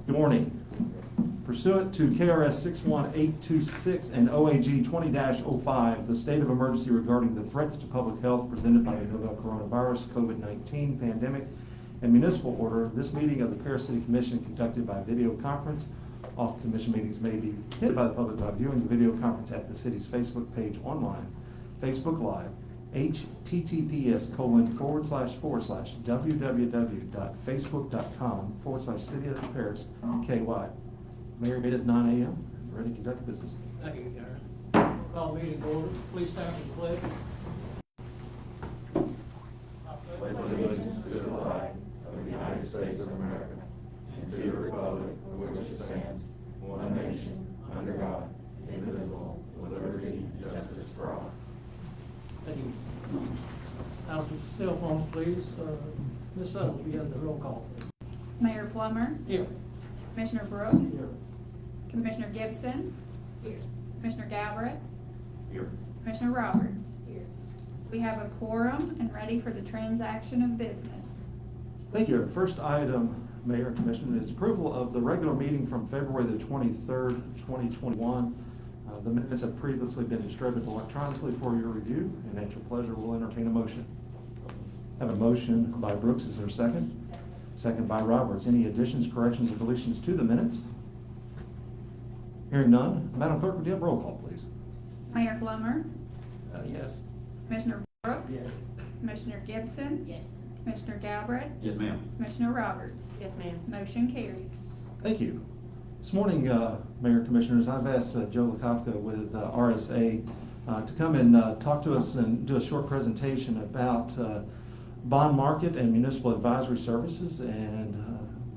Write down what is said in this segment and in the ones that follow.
Good morning. Pursuant to KRS 61826 and OAG 20-05, the state of emergency regarding the threats to public health presented by the novel coronavirus COVID-19 pandemic and municipal order, this meeting of the Paris City Commission conducted by video conference. All commission meetings may be attended by the public by viewing the video conference at the city's Facebook page online, Facebook Live, https://www.facebook.com/City of Paris KY. Mayor, it is 9 a.m. Ready to conduct business. Thank you, Gary. Call meeting to order. Please stand for the pledge. Pledge allegiance to the flag of the United States of America and to the republic for which it stands, one nation, under God, indivisible, with liberty and justice for all. Thank you. House cell phones, please. Ms. Suttles, you have the roll call. Mayor Plummer, Here. Commissioner Brooks, Here. Commissioner Gibson, Commissioner Galbraith, Here. Commissioner Roberts. We have a quorum and ready for the transaction of business. Thank you. First item, Mayor and Commissioner, is approval of the regular meeting from February the 23rd, 2021. The minutes have previously been distributed electronically for your review, and at your pleasure, we'll entertain a motion. Have a motion by Brooks. Is there a second? Second by Roberts. Any additions, corrections, or deletions to the minutes? Hearing none, Madam Clerk, would you have roll call, please? Mayor Plummer, Yes. Commissioner Brooks, Yes. Commissioner Gibson, Yes. Commissioner Galbraith, Yes, ma'am. Commissioner Roberts. Yes, ma'am. Motion carries. Thank you. This morning, Mayor and Commissioners, I've asked Joe Lakofka with RSA to come and talk to us and do a short presentation about bond market and municipal advisory services, and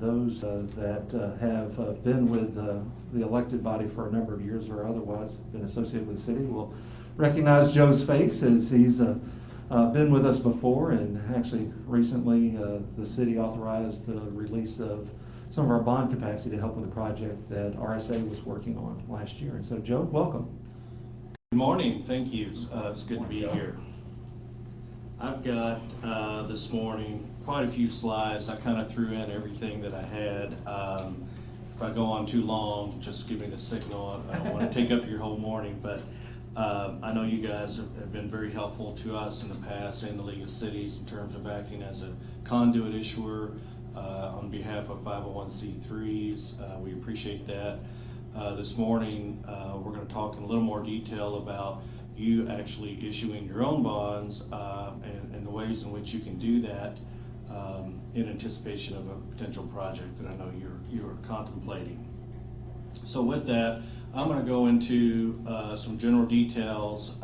those that have been with the elected body for a number of years or otherwise been associated with the city will recognize Joe's face, as he's been with us before, and actually recently the city authorized the release of some of our bond capacity to help with a project that RSA was working on last year. And so, Joe, welcome. Good morning, thank you. It's good to be here. I've got this morning quite a few slides. I kind of threw in everything that I had. If I go on too long, just give me the signal. I don't want to take up your whole morning, but I know you guys have been very helpful to us in the past and the League of Cities in terms of acting as a conduit issuer on behalf of 501c3s. We appreciate that. This morning, we're going to talk in a little more detail about you actually issuing your own bonds and the ways in which you can do that in anticipation of a potential project that I know you're contemplating. So with that, I'm going to go into some general details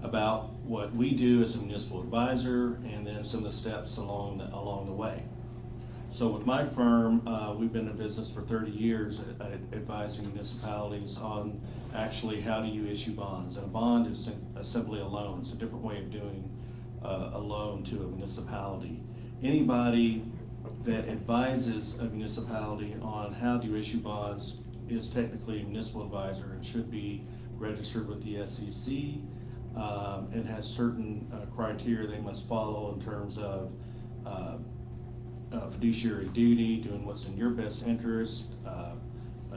about what we do as a municipal advisor, and then some of the steps along the way. So with my firm, we've been in business for 30 years at advising municipalities on actually how do you issue bonds. And a bond is simply a loan. It's a different way of doing a loan to a municipality. Anybody that advises a municipality on how to issue bonds is technically a municipal advisor and should be registered with the SEC and has certain criteria they must follow in terms of fiduciary duty, doing what's in your best interest,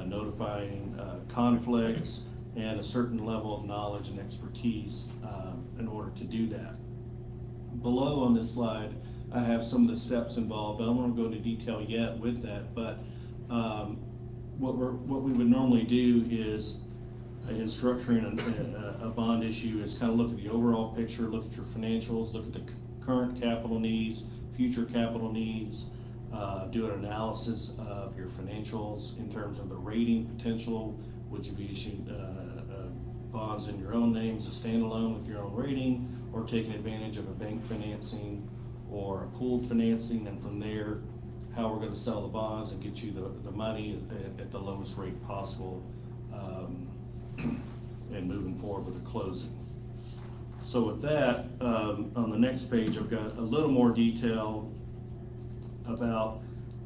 notifying conflicts, and a certain level of knowledge and expertise in order to do that. Below on this slide, I have some of the steps involved, but I don't want to go into detail yet with that. But what we would normally do is, in structuring a bond issue, is kind of look at the overall picture, look at your financials, look at the current capital needs, future capital needs, do an analysis of your financials in terms of the rating potential. Would you be issuing bonds in your own name as a standalone with your own rating, or taking advantage of a bank financing or a pooled financing, and from there, how we're going to sell the bonds and get you the money at the lowest rate possible, and moving forward with the closing. So with that, on the next page, I've got a little more detail about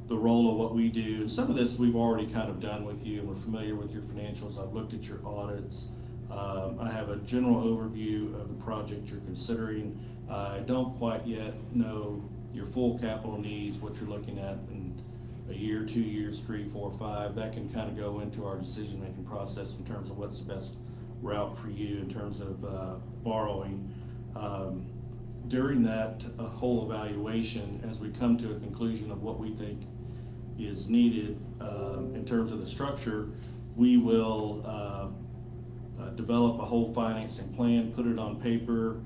the role of what we do. Some of this we've already kind of done with you, and we're familiar with your financials. I've looked at your audits. I have a general overview of the project you're considering. I don't quite yet know your full capital needs, what you're looking at in a year, 2 years, 3, 4, 5, that can kind of go into our decision-making process in terms of what's the best route for you in terms of borrowing. During that whole evaluation, as we come to a conclusion of what we think is needed in terms of the structure, we will develop a whole financing plan, put it on paper,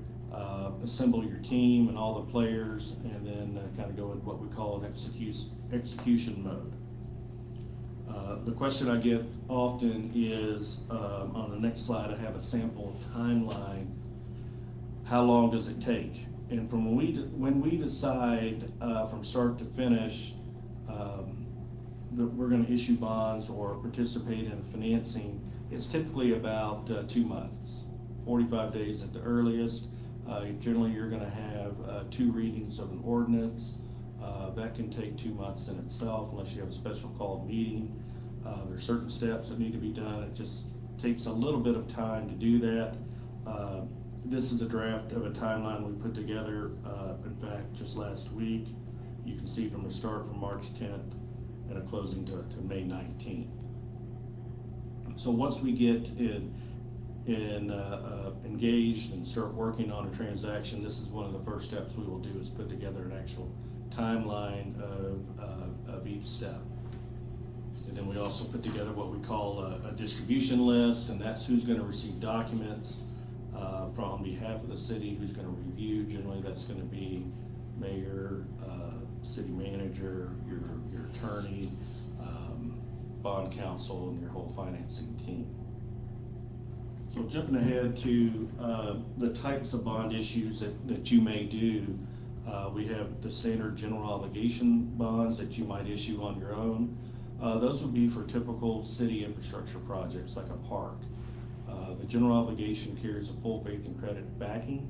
assemble your team and all the players, and then kind of go into what we call an execution mode. The question I get often is, on the next slide, I have a sample timeline. How long does it take? And from when we decide from start to finish that we're going to issue bonds or participate in financing, it's typically about 2 months, 45 days at the earliest. Generally, you're going to have 2 readings of an ordinance. That can take 2 months in itself unless you have a special called meeting. There are certain steps that need to be done. It just takes a little bit of time to do that. This is a draft of a timeline we put together, in fact, just last week. You can see from the start from March 10th and a closing to May 19th. So once we get engaged and start working on a transaction, this is one of the first steps we will do, is put together an actual timeline of each step. And then we also put together what we call a distribution list, and that's who's going to receive documents on behalf of the city, who's going to review. Generally, that's going to be mayor, city manager, your attorney, bond counsel, and your whole financing team. So jumping ahead to the types of bond issues that you may do, we have the standard general obligation bonds that you might issue on your own. Those would be for typical city infrastructure projects like a park. The general obligation carries a full faith and credit backing.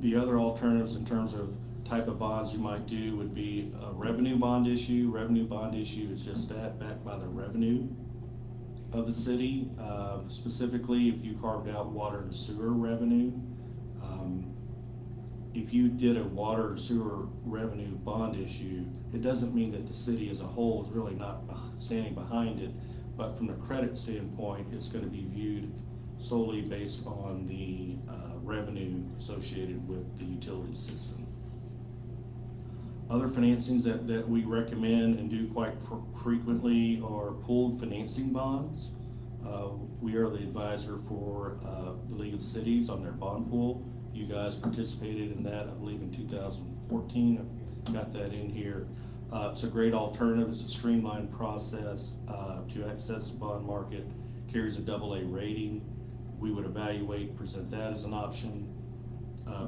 The other alternatives in terms of type of bonds you might do would be a revenue bond issue. Revenue bond issue is just that, backed by the revenue of the city. Specifically, if you carved out water and sewer revenue, if you did a water or sewer revenue bond issue, it doesn't mean that the city as a whole is really not standing behind it, but from a credit standpoint, it's going to be viewed solely based on the revenue associated with the utility system. Other financings that we recommend and do quite frequently are pooled financing bonds. We are the advisor for the League of Cities on their bond pool. You guys participated in that, I believe, in 2014. I've got that in here. It's a great alternative. It's a streamlined process to access the bond market. Carries a AA rating. We would evaluate, present that as an option.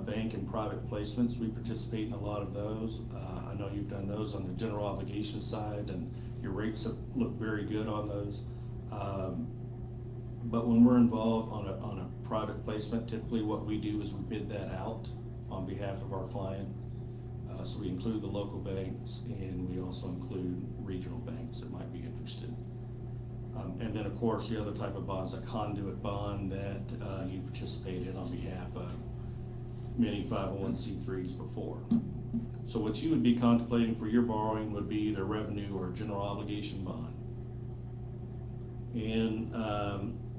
Bank and private placements, we participate in a lot of those. I know you've done those on the general obligation side, and your rates have looked very good on those. But when we're involved on a private placement, typically what we do is we bid that out on behalf of our client. So we include the local banks, and we also include regional banks that might be interested. And then, of course, the other type of bonds, a conduit bond that you participate in on behalf of many 501c3s before. So what you would be contemplating for your borrowing would be either revenue or general obligation bond. And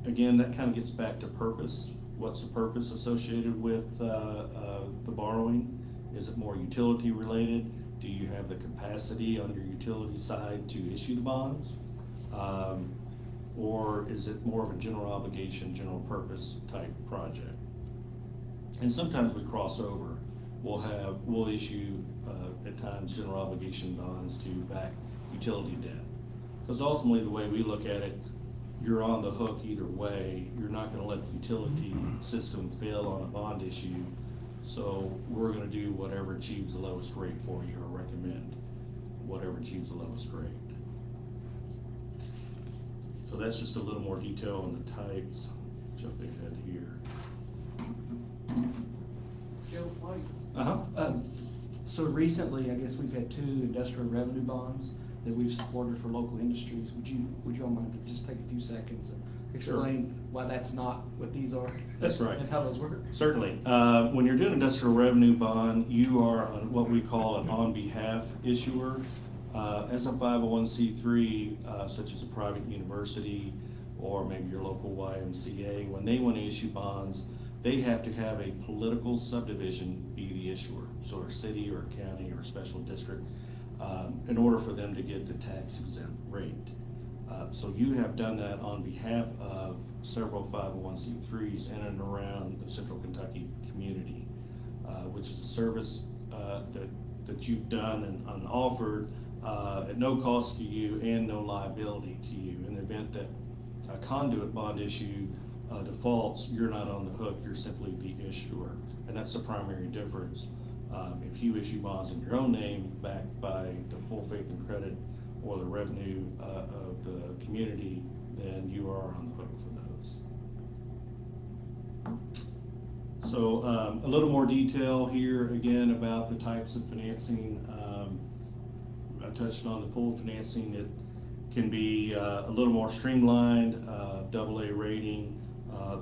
again, that kind of gets back to purpose. What's the purpose associated with the borrowing? Is it more utility related? Do you have the capacity on your utility side to issue the bonds? Or is it more of a general obligation, general purpose type project? And sometimes we cross over. We'll issue at times general obligation bonds to back utility debt. Because ultimately, the way we look at it, you're on the hook either way. You're not going to let the utility system fail on a bond issue. So we're going to do whatever achieves the lowest rate for you, or recommend whatever achieves the lowest rate. So that's just a little more detail on the types. Jumping ahead here. Joe White. So recently, I guess we've had 2 industrial revenue bonds that we've supported for local industries. Would you all mind to just take a few seconds and explain why that's not what these are? That's right. And how those work? Certainly. When you're doing industrial revenue bond, you are on what we call an on behalf issuer. As a 501c3, such as a private university or maybe your local YMCA, when they want to issue bonds, they have to have a political subdivision be the issuer, so a city or a county or a special district, in order for them to get the tax exempt rate. So you have done that on behalf of several 501c3s in and around the Central Kentucky community, which is a service that you've done and offered at no cost to you and no liability to you. In the event that a conduit bond issue defaults, you're not on the hook, you're simply the issuer. And that's the primary difference. If you issue bonds in your own name backed by the full faith and credit or the revenue of the community, then you are on the hook for those. So a little more detail here again about the types of financing. I touched on the pool financing. It can be a little more streamlined, AA rating.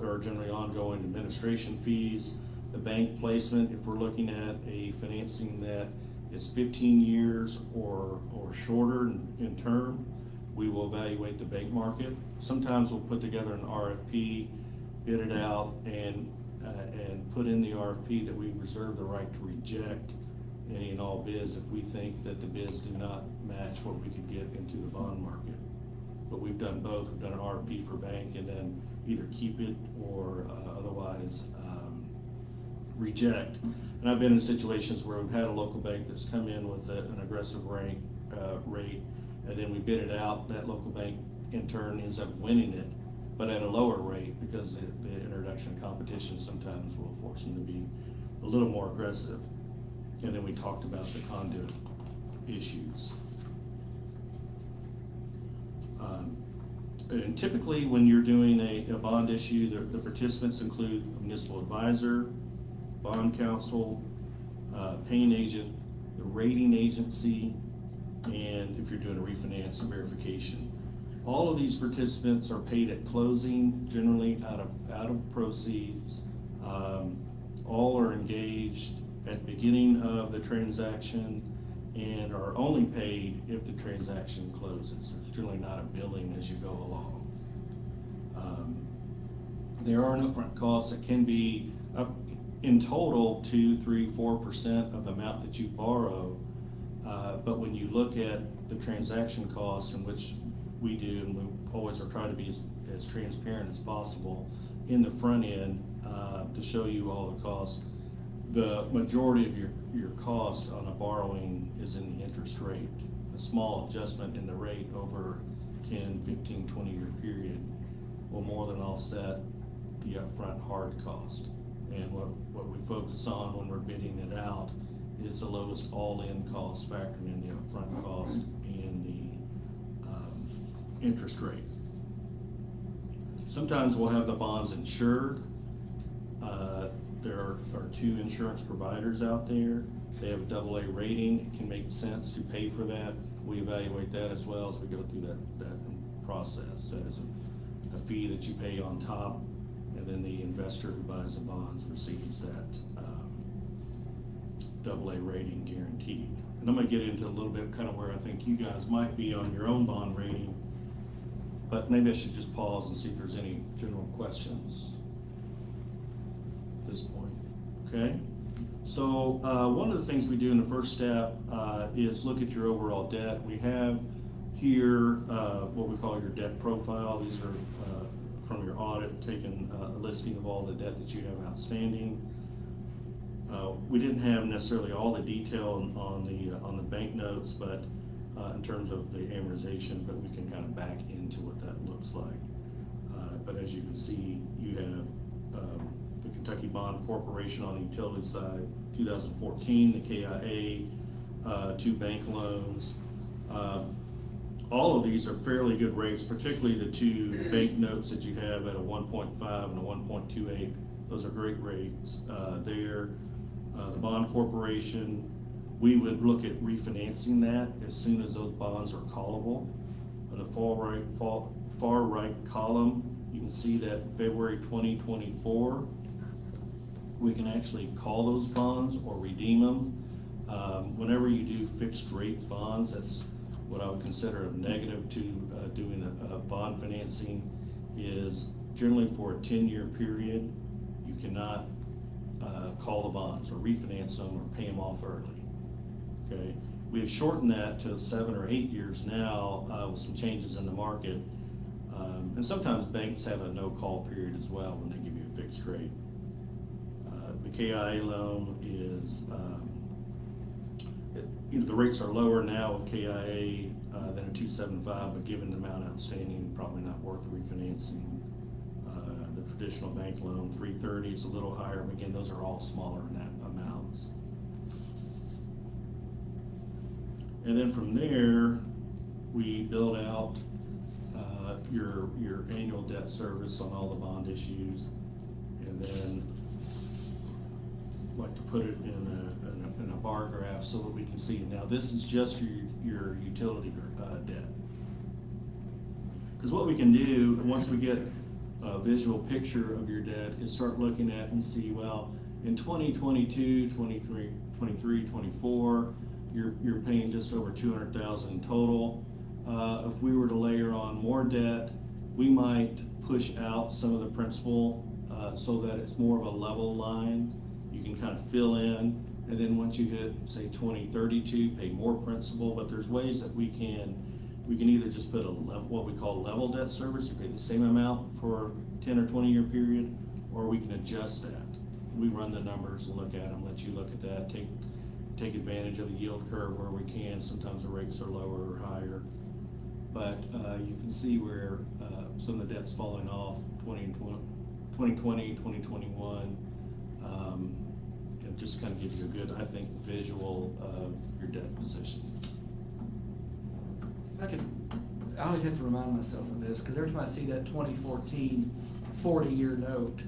There are generally ongoing administration fees. The bank placement, if we're looking at a financing that is 15 years or shorter in term, we will evaluate the bank market. Sometimes we'll put together an RFP, bid it out, and put in the RFP that we reserve the right to reject any and all bids if we think that the bids do not match what we could get into the bond market. But we've done both. We've done an RFP for bank and then either keep it or otherwise reject. And I've been in situations where we've had a local bank that's come in with an aggressive rate, and then we bid it out. That local bank in turn ends up winning it, but at a lower rate, because the introduction of competition sometimes will force them to be a little more aggressive. And then we talked about the conduit issues. And typically when you're doing a bond issue, the participants include a municipal advisor, bond counsel, paying agent, the rating agency, and if you're doing a refinance, a verification. All of these participants are paid at closing, generally out of proceeds. All are engaged at the beginning of the transaction and are only paid if the transaction closes. There's generally not a billing as you go along. There are upfront costs that can be up in total 2, 3, 4% of the amount that you borrow. But when you look at the transaction costs, in which we do, and we always are trying to be as transparent as possible in the front end to show you all the costs, the majority of your cost on a borrowing is in the interest rate. A small adjustment in the rate over 10, 15, 20-year period will more than offset the upfront hard cost. And what we focus on when we're bidding it out is the lowest all-in cost, factoring in the upfront cost and the interest rate. Sometimes we'll have the bonds insured. There are 2 insurance providers out there. They have a AA rating. It can make sense to pay for that. We evaluate that as well as we go through that process. That is a fee that you pay on top, and then the investor who buys the bonds receives that AA rating guaranteed. And I'm gonna get into a little bit kind of where I think you guys might be on your own bond rating, but maybe I should just pause and see if there's any general questions at this point. Okay? So one of the things we do in the first step is look at your overall debt. We have here what we call your debt profile. These are from your audit, taking a listing of all the debt that you have outstanding. We didn't have necessarily all the detail on the bank notes, but in terms of the amortization, but we can kind of back into what that looks like. But as you can see, you have the Kentucky Bond Corporation on the utility side, 2014, the KIA, 2 bank loans. All of these are fairly good rates, particularly the 2 bank notes that you have at a 1.5 and a 1.28. Those are great rates there. The bond corporation, we would look at refinancing that as soon as those bonds are callable. On the far right column, you can see that February 2024, we can actually call those bonds or redeem them. Whenever you do fixed rate bonds, that's what I would consider a negative to doing a bond financing is generally for a 10-year period, you cannot call the bonds or refinance them or pay them off early. Okay, we have shortened that to 7 or 8 years now with some changes in the market. And sometimes banks have a no-call period as well when they give you a fixed rate. The KIA loan is, the rates are lower now with KIA than a 2.75, but given the amount outstanding, probably not worth refinancing. The traditional bank loan, 3.30 is a little higher, but again, those are all smaller amounts. And then from there, we build out your annual debt service on all the bond issues, and then like to put it in a bar graph so that we can see. Now, this is just your utility debt. Because what we can do, once we get a visual picture of your debt, is start looking at and see, well, in 2022, 23, 24, you're paying just over $200,000 in total. If we were to layer on more debt, we might push out some of the principal so that it's more of a level line. You can kind of fill in, and then once you hit, say, 2032, pay more principal. But there's ways that we can either just put what we call level debt service. You pay the same amount for 10 or 20 year period, or we can adjust that. We run the numbers and look at them, let you look at that, take advantage of the yield curve where we can. Sometimes the rates are lower or higher. But you can see where some of the debt's falling off, 2020, 2021. It just kind of gives you a good, I think, visual of your debt position. I always have to remind myself of this, because every time I see that 2014 40-year note,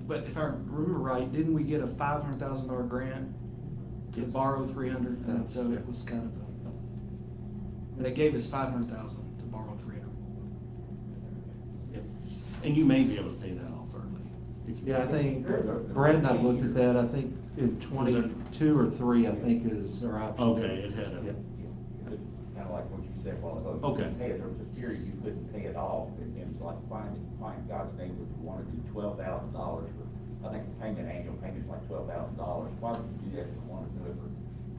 but if I remember right, didn't we get a $500,000 grant to borrow 300? And so it was kind of they gave us $500,000 to borrow 300. Yep. And you may be able to pay that off early. If you Yeah, I think Brad and I looked at that. I think in 22 or 3, I think is our option. Okay, it had a. Yeah. Kind of like what you said a while ago. Okay. You couldn't pay it. There was a period you couldn't pay it off, and it's like finding God's name would want to do $12,000 for, I think the annual payment's like $12,000. Why would you do that if you want to do it for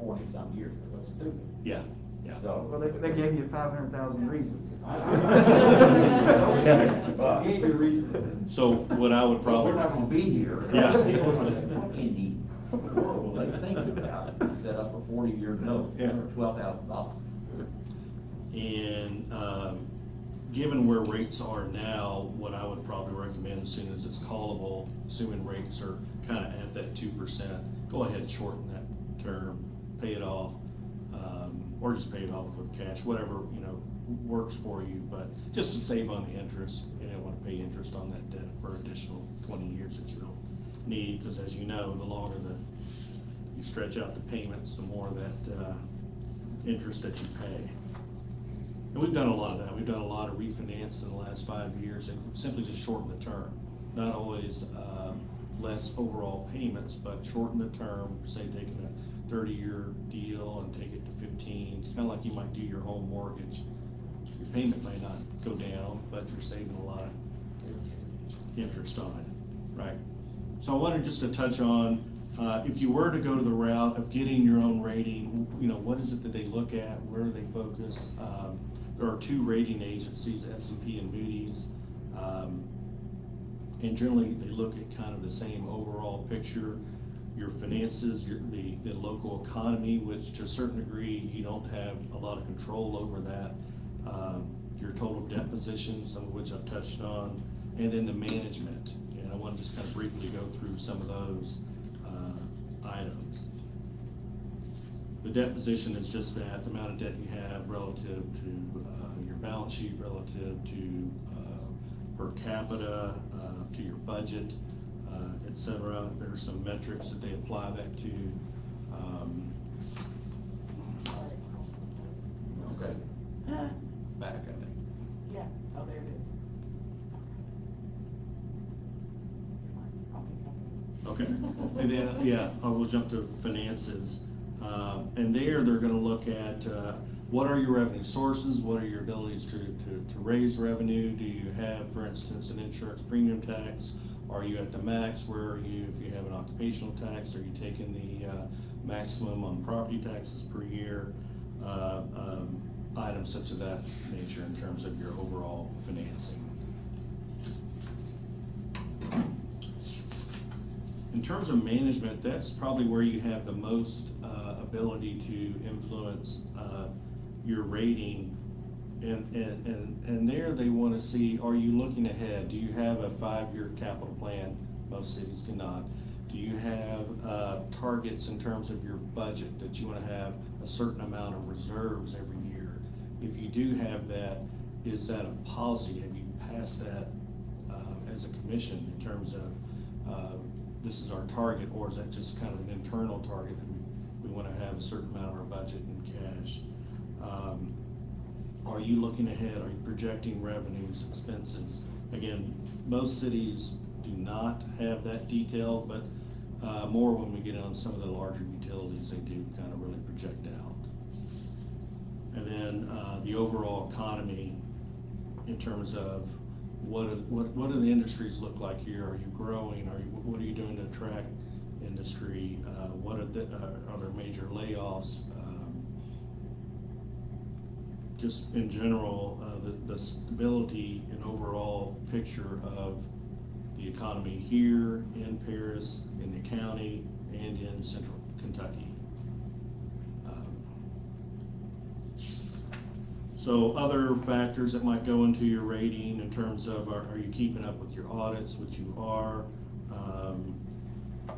40-some years? That's stupid. Yeah, yeah. So. Well, they gave you 500,000 reasons. But gave you a reason. So what I would probably. We're not gonna be here. Yeah. What in the world will they think about set up a 40-year note Yeah. for $12,000? And given where rates are now, what I would probably recommend as soon as it's callable, assuming rates are kind of at that 2%, go ahead and shorten that term, pay it off, or just pay it off with cash, whatever, works for you, but just to save on the interest. You don't want to pay interest on that debt for additional 20 years that you don't need, because as you know, the longer you stretch out the payments, the more that interest that you pay. And we've done a lot of that. We've done a lot of refinance in the last 5 years and simply just shorten the term. Not always less overall payments, but shorten the term, say taking a 30-year deal and take it to 15. It's kind of like you might do your home mortgage. Your payment may not go down, but you're saving a lot of interest on it, right? So I wanted just to touch on, if you were to go to the route of getting your own rating, what is it that they look at? Where do they focus? There are 2 rating agencies, S&P and Moody's, and generally they look at kind of the same overall picture. Your finances, the local economy, which to a certain degree you don't have a lot of control over that. Your total debt position, some of which I've touched on, and then the management. And I want to just kind of briefly go through some of those items. The debt position is just that, the amount of debt you have relative to your balance sheet, relative to per capita, to your budget, et cetera. There are some metrics that they apply that to. Okay. Back, I think. Yeah, oh, there it is. Okay, and then, yeah, we'll jump to finances. And they're gonna look at what are your revenue sources? What are your abilities to raise revenue? Do you have, for instance, an insurance premium tax? Are you at the max? Where are you if you have an occupational tax? Are you taking the maximum on property taxes per year? Items such of that nature in terms of your overall financing. In terms of management, that's probably where you have the most ability to influence your rating. And there they want to see, are you looking ahead? Do you have a 5-year capital plan? Most cities do not. Do you have targets in terms of your budget that you want to have a certain amount of reserves every year? If you do have that, is that a policy? Have you passed that as a commission in terms of this is our target, or is that just kind of an internal target that we want to have a certain amount of our budget in cash? Are you looking ahead? Are you projecting revenues, expenses? Again, most cities do not have that detail, but more when we get on some of the larger utilities, they do kind of really project out. And then the overall economy in terms of what do the industries look like here? Are you growing? What are you doing to attract industry? What are there major layoffs? Just in general, the stability and overall picture of the economy here in Paris, in the county, and in central Kentucky. So other factors that might go into your rating in terms of are you keeping up with your audits, which you are.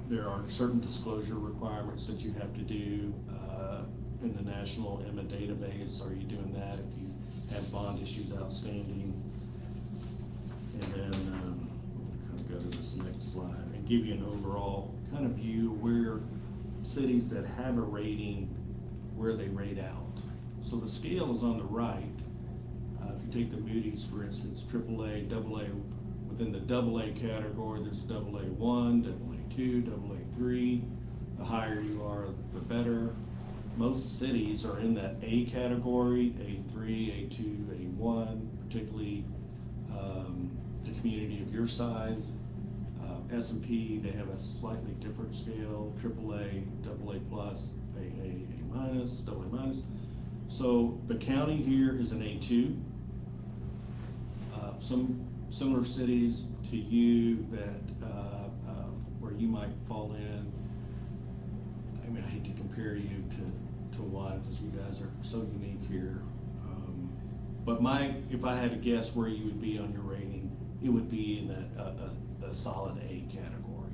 There are certain disclosure requirements that you have to do in the National EMA database. Are you doing that if you have bond issues outstanding? And then we'll kind of go to this next slide and give you an overall kind of view where cities that have a rating, where they rate out. So the scale is on the right. If you take the Moody's, for instance, AAA, AA, within the AA category, there's AA1, AA2, AA3. The higher you are, the better. Most cities are in that A category, A3, A2, A1, particularly the community of your size. S&P, they have a slightly different scale, AAA, AA plus, A minus, AA minus. So the county here is an A2. Some similar cities to you that where you might fall in. I mean, I hate to compare you to one because you guys are so unique here. But if I had to guess where you would be on your rating, it would be in a solid A category.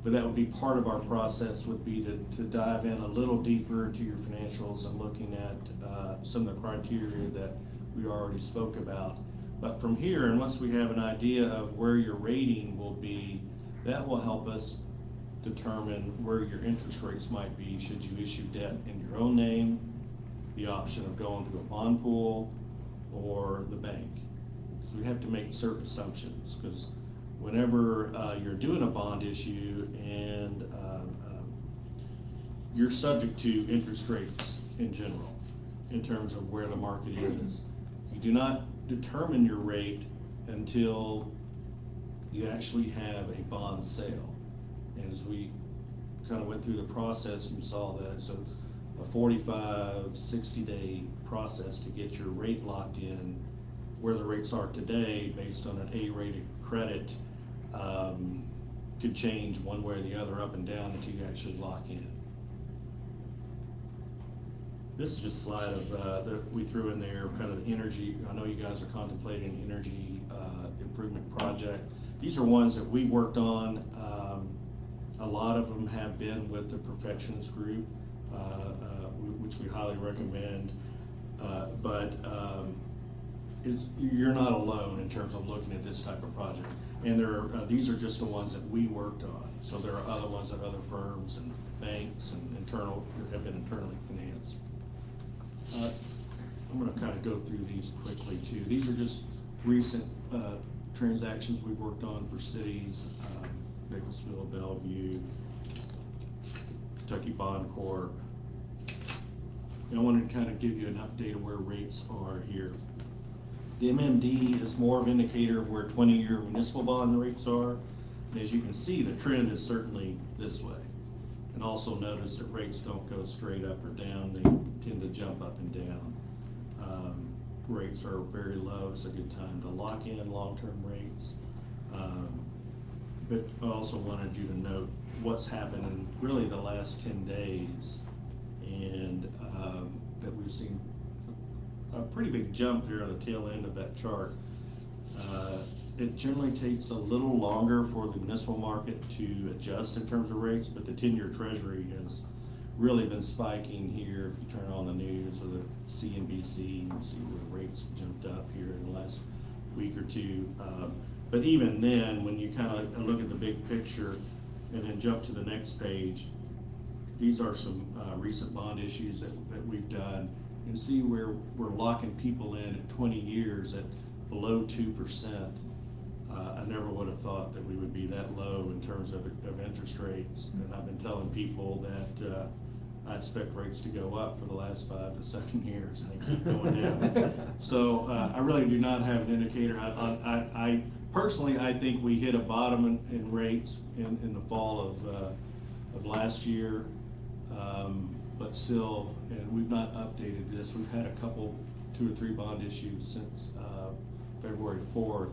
But that would be part of our process, would be to dive in a little deeper into your financials and looking at some of the criteria that we already spoke about. But from here, and once we have an idea of where your rating will be, that will help us determine where your interest rates might be should you issue debt in your own name, the option of going through a bond pool, or the bank. So we have to make certain assumptions, because whenever you're doing a bond issue and you're subject to interest rates in general, in terms of where the market is. You do not determine your rate until you actually have a bond sale. And as we kind of went through the process, we saw that it's a 45, 60-day process to get your rate locked in where the rates are today based on an A-rated credit. Could change one way or the other, up and down, until you actually lock in. This is just a slide of that we threw in there, kind of the energy. I know you guys are contemplating an energy improvement project. These are ones that we worked on. A lot of them have been with the Perfectionist Group, which we highly recommend. You're not alone in terms of looking at this type of project. And these are just the ones that we worked on. So there are other ones that other firms and banks and have been internally financed. I'm going to kind of go through these quickly too. These are just recent transactions we've worked on for cities, Bakersfield, Bellevue, Kentucky Bond Corp. And I wanted to kind of give you an update of where rates are here. The MMD is more of an indicator of where 20-year municipal bond rates are. And as you can see, the trend is certainly this way. And also notice that rates don't go straight up or down, they tend to jump up and down. Rates are very low, it's a good time to lock in long-term rates. But I also wanted you to note what's happened in really the last 10 days. And that we've seen a pretty big jump there on the tail end of that chart. It generally takes a little longer for the municipal market to adjust in terms of rates, but the 10-year treasury has really been spiking here. If you turn on the news or the CNBC, you can see where the rates jumped up here in the last week or two. But even then, when you kind of look at the big picture and then jump to the next page, these are some recent bond issues that we've done. You can see where we're locking people in at 20 years at below 2%. I never would have thought that we would be that low in terms of interest rates. And I've been telling people that I expect rates to go up for the last 5 to 7 years, and they keep going down. So I really do not have an indicator. I personally, I think we hit a bottom in rates in the fall of last year. But still, and we've not updated this, we've had a couple, 2 or 3 bond issues since February 4th.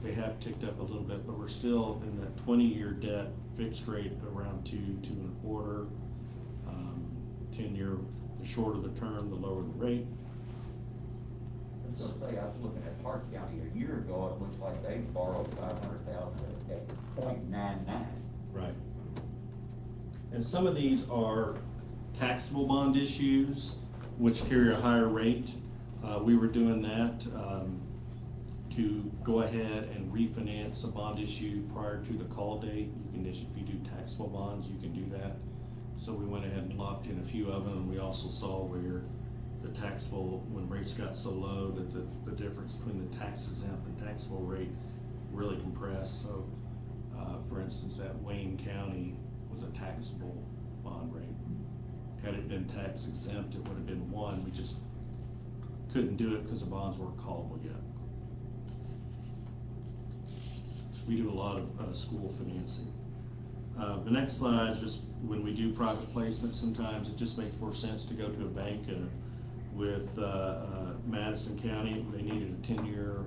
They have ticked up a little bit, but we're still in that 20-year debt fixed rate around 2.25. 10-year, the shorter the term, the lower the rate. I was gonna say, I was looking at Hart County a year ago, it looks like they borrowed $500,000 at 0.99. Right. And some of these are taxable bond issues, which carry a higher rate. We were doing that to go ahead and refinance a bond issue prior to the call date. You can, if you do taxable bonds, you can do that. So we went ahead and locked in a few of them, and we also saw where the taxable, when rates got so low that the difference between the tax exempt and taxable rate really compressed. So, for instance, that Wayne County was a taxable bond rate. Had it been tax exempt, it would have been 1. We just couldn't do it because the bonds weren't callable yet. We do a lot of school financing. The next slide is just when we do private placement, sometimes it just makes more sense to go to a bank. With Madison County, they needed a 10-year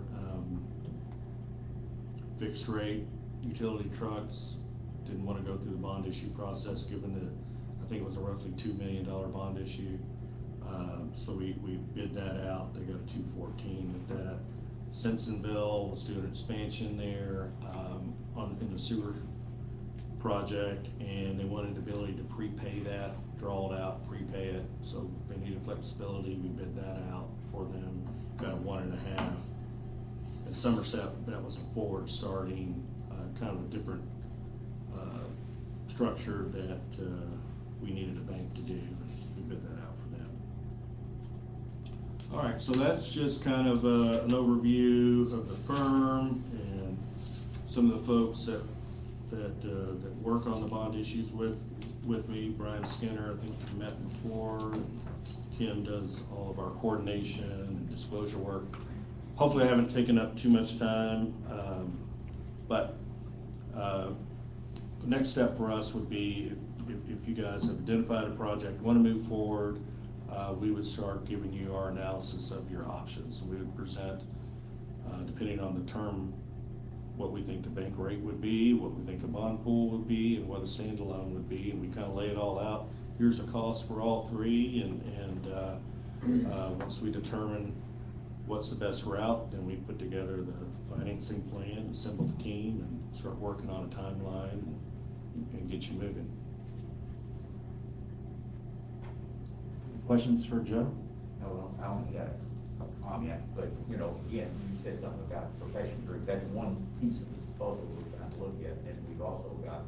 fixed rate. Utility trucks didn't want to go through the bond issue process given the, I think it was a roughly $2 million bond issue. So we bid that out. They got a 214 at that. Simpsonville was doing expansion there in the sewer project, and they wanted the ability to prepay that, draw it out, prepay it. So they needed flexibility. We bid that out for them. Got a 1.5. At Somerset, that was a forward starting, kind of a different structure that we needed a bank to do. We bid that out for them. All right, so that's just kind of an overview of the firm and some of the folks that work on the bond issues with me. Brian Skinner, I think we met before. Kim does all of our coordination and disclosure work. Hopefully I haven't taken up too much time, but the next step for us would be if you guys have identified a project, want to move forward, we would start giving you our analysis of your options. We would present, depending on the term, what we think the bank rate would be, what we think a bond pool would be, and what a standalone would be, and we kind of lay it all out. Here's the cost for all 3, and once we determine what's the best route, then we put together the financing plan, assemble the team, and start working on a timeline and get you moving. Questions for Joe? No, I only got a comment, but, you know, again, you said something about professional group, that's one piece of this puzzle we're trying to look at, and we've also got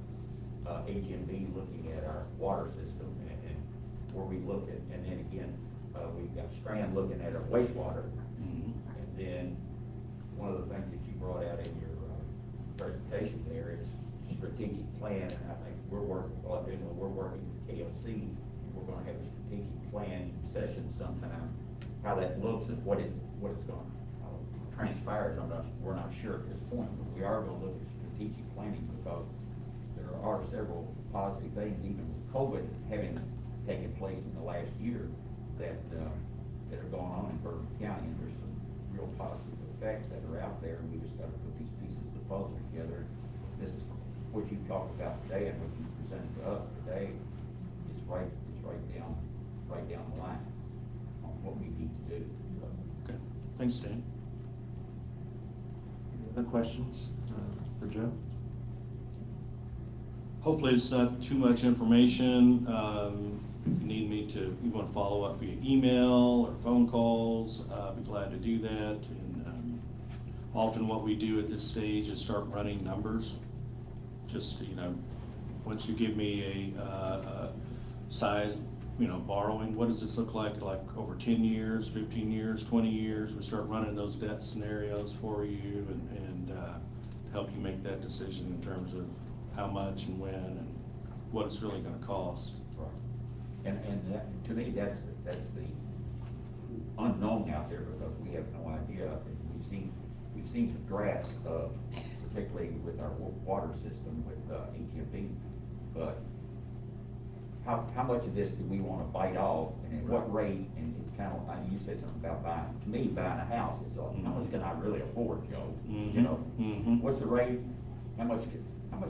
HMB looking at our water system, and where we look at, and then again, we've got Strand looking at our wastewater, and then one of the things that you brought out in your presentation there is strategic plan, and I think we're working with KLC, we're gonna have a strategic planning session sometime, how that looks and what it's gonna transpire. We're not sure at this point, but we are gonna look at strategic planning because there are several positive things, even with COVID having taken place in the last year, that are going on in Bourbon County, and there's some real positive effects that are out there, and we just gotta put these pieces of the puzzle together. This is what you talked about today and what you presented to us today. It's right down the line on what we need to do. Okay, thanks, Dan. Other questions for Joe? Hopefully it's not too much information. If you need me to, you want to follow up via email or phone calls, I'd be glad to do that. And often what we do at this stage is start running numbers. Just, once you give me a size, borrowing, what does this look like over 10 years, 15 years, 20 years? We start running those debt scenarios for you and help you make that decision in terms of how much and when and what it's really gonna cost. Right. And that, to me, that's the unknown out there, because we have no idea. We've seen some drafts, particularly with our water system with HMP, but how much of this do we want to bite off, and at what rate? And it's kind of, you said something about buying a house. It's like, how much can I really afford, Joe? Mm-hmm. What's the rate? How much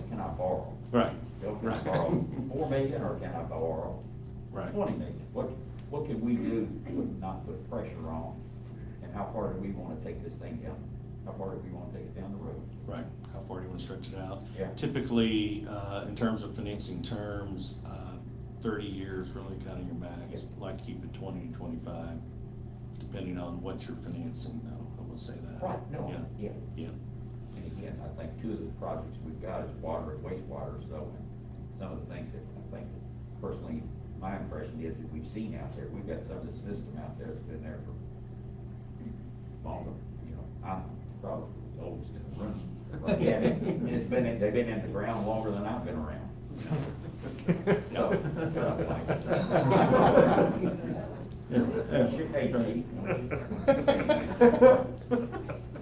can I borrow? Right. Joe, can I borrow 4 million, or can I borrow Right. 20 million? What can we do to not put pressure on? And how far do we want to take this thing down? How far do we want to take it down the road? Right, how far do you want to stretch it out? Yeah. Typically, in terms of financing terms, 30 years really kind of your max. Yeah. Like to keep it 20 to 25, depending on what you're financing though, I will say that. Right, no, yeah. Yeah. And again, I think 2 of the projects we've got is water and wastewater, so some of the things that I think, personally, my impression is that we've seen out there, we've got some of the system out there that's been there for longer. I'm probably the oldest in the room. But yeah, and they've been in the ground longer than I've been around. No, shut up, Mike. Hey, Chief.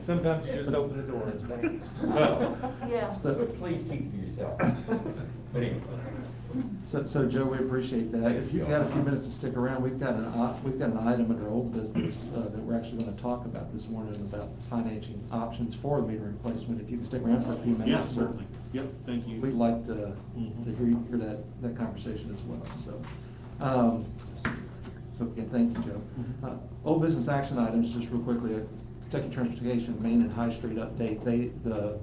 Sometimes you just open the door and say. Yeah. But please keep to yourself. But anyway. So Joe, we appreciate that. If you've got a few minutes to stick around, we've got an item under old business that we're actually going to talk about this morning about financing options for the meter replacement. If you can stick around for a few minutes. Yeah, certainly. Yep, thank you. We'd like to hear that conversation as well. So again, thank you, Joe. Old business action items, just real quickly. Kentucky Transportation Main and High Street update. The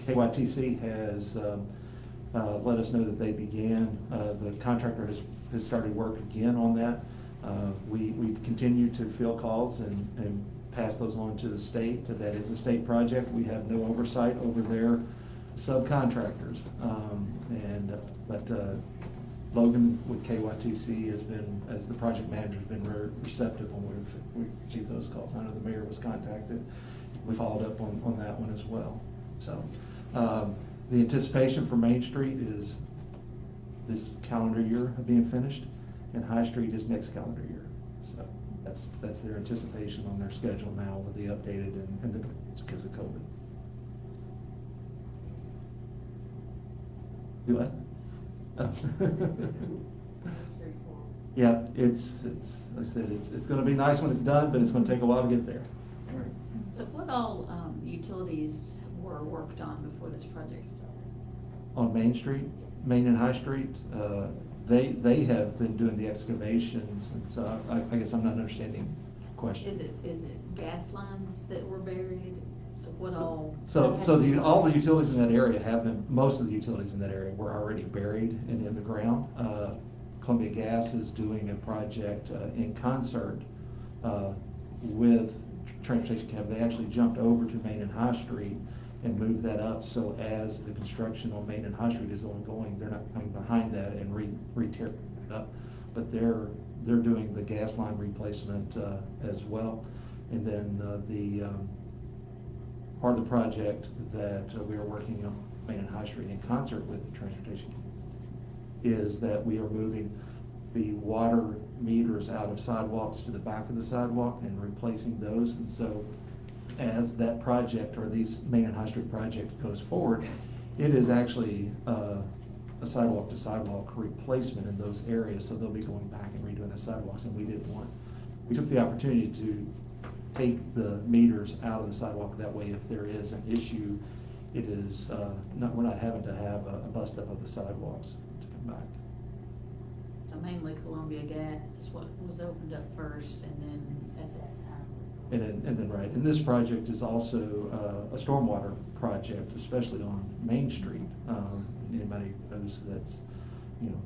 KYTC has let us know that they began. The contractor has started work again on that. We continue to field calls and pass those on to the state. That is the state project. We have no oversight over their subcontractors. But Logan with KYTC has been, as the project manager, has been very receptive when we've received those calls. I know the mayor was contacted. We followed up on that one as well. So the anticipation for Main Street is this calendar year of being finished, and High Street is next calendar year. So that's their anticipation on their schedule now with the updated and the, it's because of COVID. Do what? Yeah, it's like I said, it's gonna be nice when it's done, but it's gonna take a while to get there. So what all utilities were worked on before this project started? On Main Street, Main and High Street, they have been doing the excavations, and so I guess I'm not understanding the question. Is it gas lines that were buried? So what all? All the utilities in that area have been, most of the utilities in that area were already buried and in the ground. Columbia Gas is doing a project in concert with Transportation Cabinet. They actually jumped over to Main and High Street and moved that up, so as the construction on Main and High Street is ongoing, they're not coming behind that and re-tear it up. But they're doing the gas line replacement as well. And then the part of the project that we are working on Main and High Street in concert with the Transportation is that we are moving the water meters out of sidewalks to the back of the sidewalk and replacing those. And so as that project, or these Main and High Street project goes forward, it is actually a sidewalk to sidewalk replacement in those areas. So they'll be going back and redoing the sidewalks, and we took the opportunity to take the meters out of the sidewalk. That way, if there is an issue, it is, we're not having to have a bust up of the sidewalks to come back. So mainly Columbia Gas is what was opened up first, and then at that time. And then, right, and this project is also a stormwater project, especially on Main Street. Anybody knows that's, you know,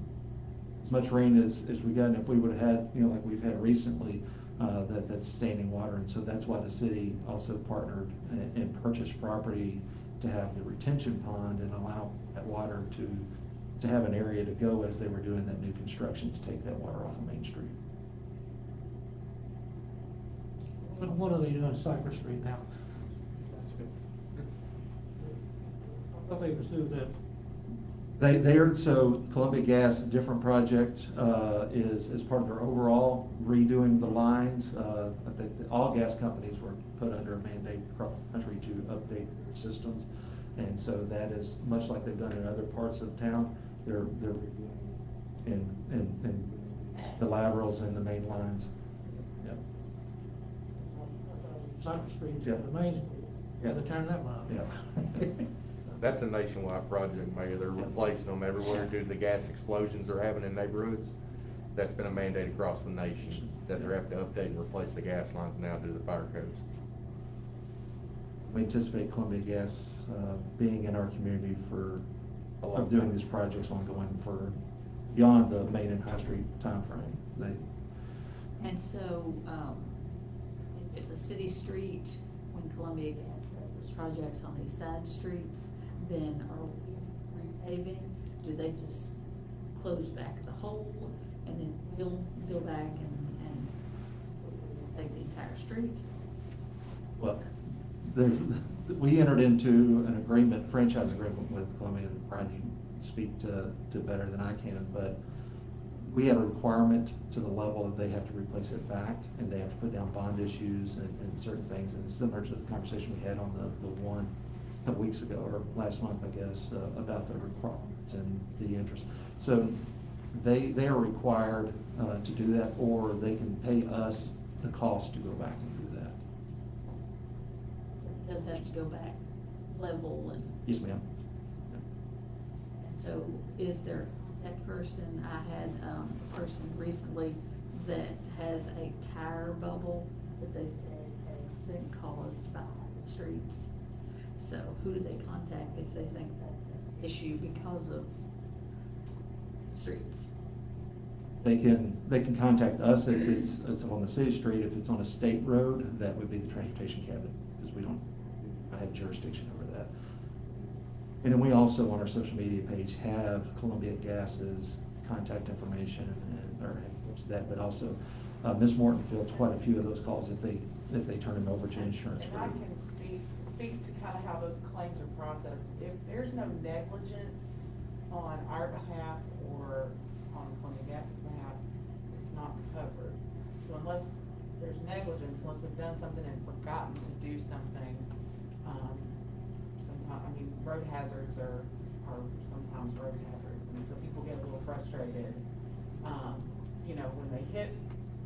as much rain as we got, and if we would've had, you know, like we've had recently, that's standing water. And so that's why the city also partnered and purchased property to have the retention pond and allow that water to have an area to go as they were doing that new construction to take that water off of Main Street. What are they doing Cypress Street now? I thought they pursued that. They are, so Columbia Gas, a different project, is part of their overall redoing the lines. I think that all gas companies were put under a mandate across the country to update their systems. And so that is much like they've done in other parts of town. They're in the laterals and the main lines. Yep. Cypress Street, Yeah. the Main Street, Yeah. to turn that one off. Yeah. That's a nationwide project, Mayor. They're replacing them everywhere due to the gas explosions they're having in neighborhoods. That's been a mandate across the nation, that they have to update and replace the gas lines now due to the fire codes. We anticipate Columbia Gas being in our community for, A long of doing time. these projects ongoing for beyond the Main and High Street timeframe. And so, if it's a city street, when Columbia Gas does its projects on these side streets, then are we repaving? Do they just close back the hole and then we'll go back and take the entire street? Well, we entered into an agreement, franchise agreement with Columbia, and Brian, you can speak to better than I can, but we have a requirement to the level that they have to replace it back, and they have to put down bond issues and certain things, and it's similar to the conversation we had on the one a couple weeks ago, or last month, I guess, about the requirements and the interest. So they are required to do that, or they can pay us the cost to go back and do that. It does have to go back level and. Yes, ma'am. And so is there that person? I had a person recently that has a tire bubble that they said has been caused by the streets. So who do they contact if they think that's an issue because of streets? They can contact us if it's on the city street. If it's on a state road, that would be the transportation cabinet, because we don't have jurisdiction over that. And then we also, on our social media page, have Columbia Gas's contact information or what's that, but also Ms. Morton fields quite a few of those calls if they turn them over to insurance. And I can speak to kind of how those claims are processed. If there's no negligence on our behalf or on Columbia Gas's behalf, it's not covered. So unless there's negligence, unless we've done something and forgotten to do something, sometimes, I mean, road hazards are sometimes road hazards, and so people get a little frustrated. You know, when they hit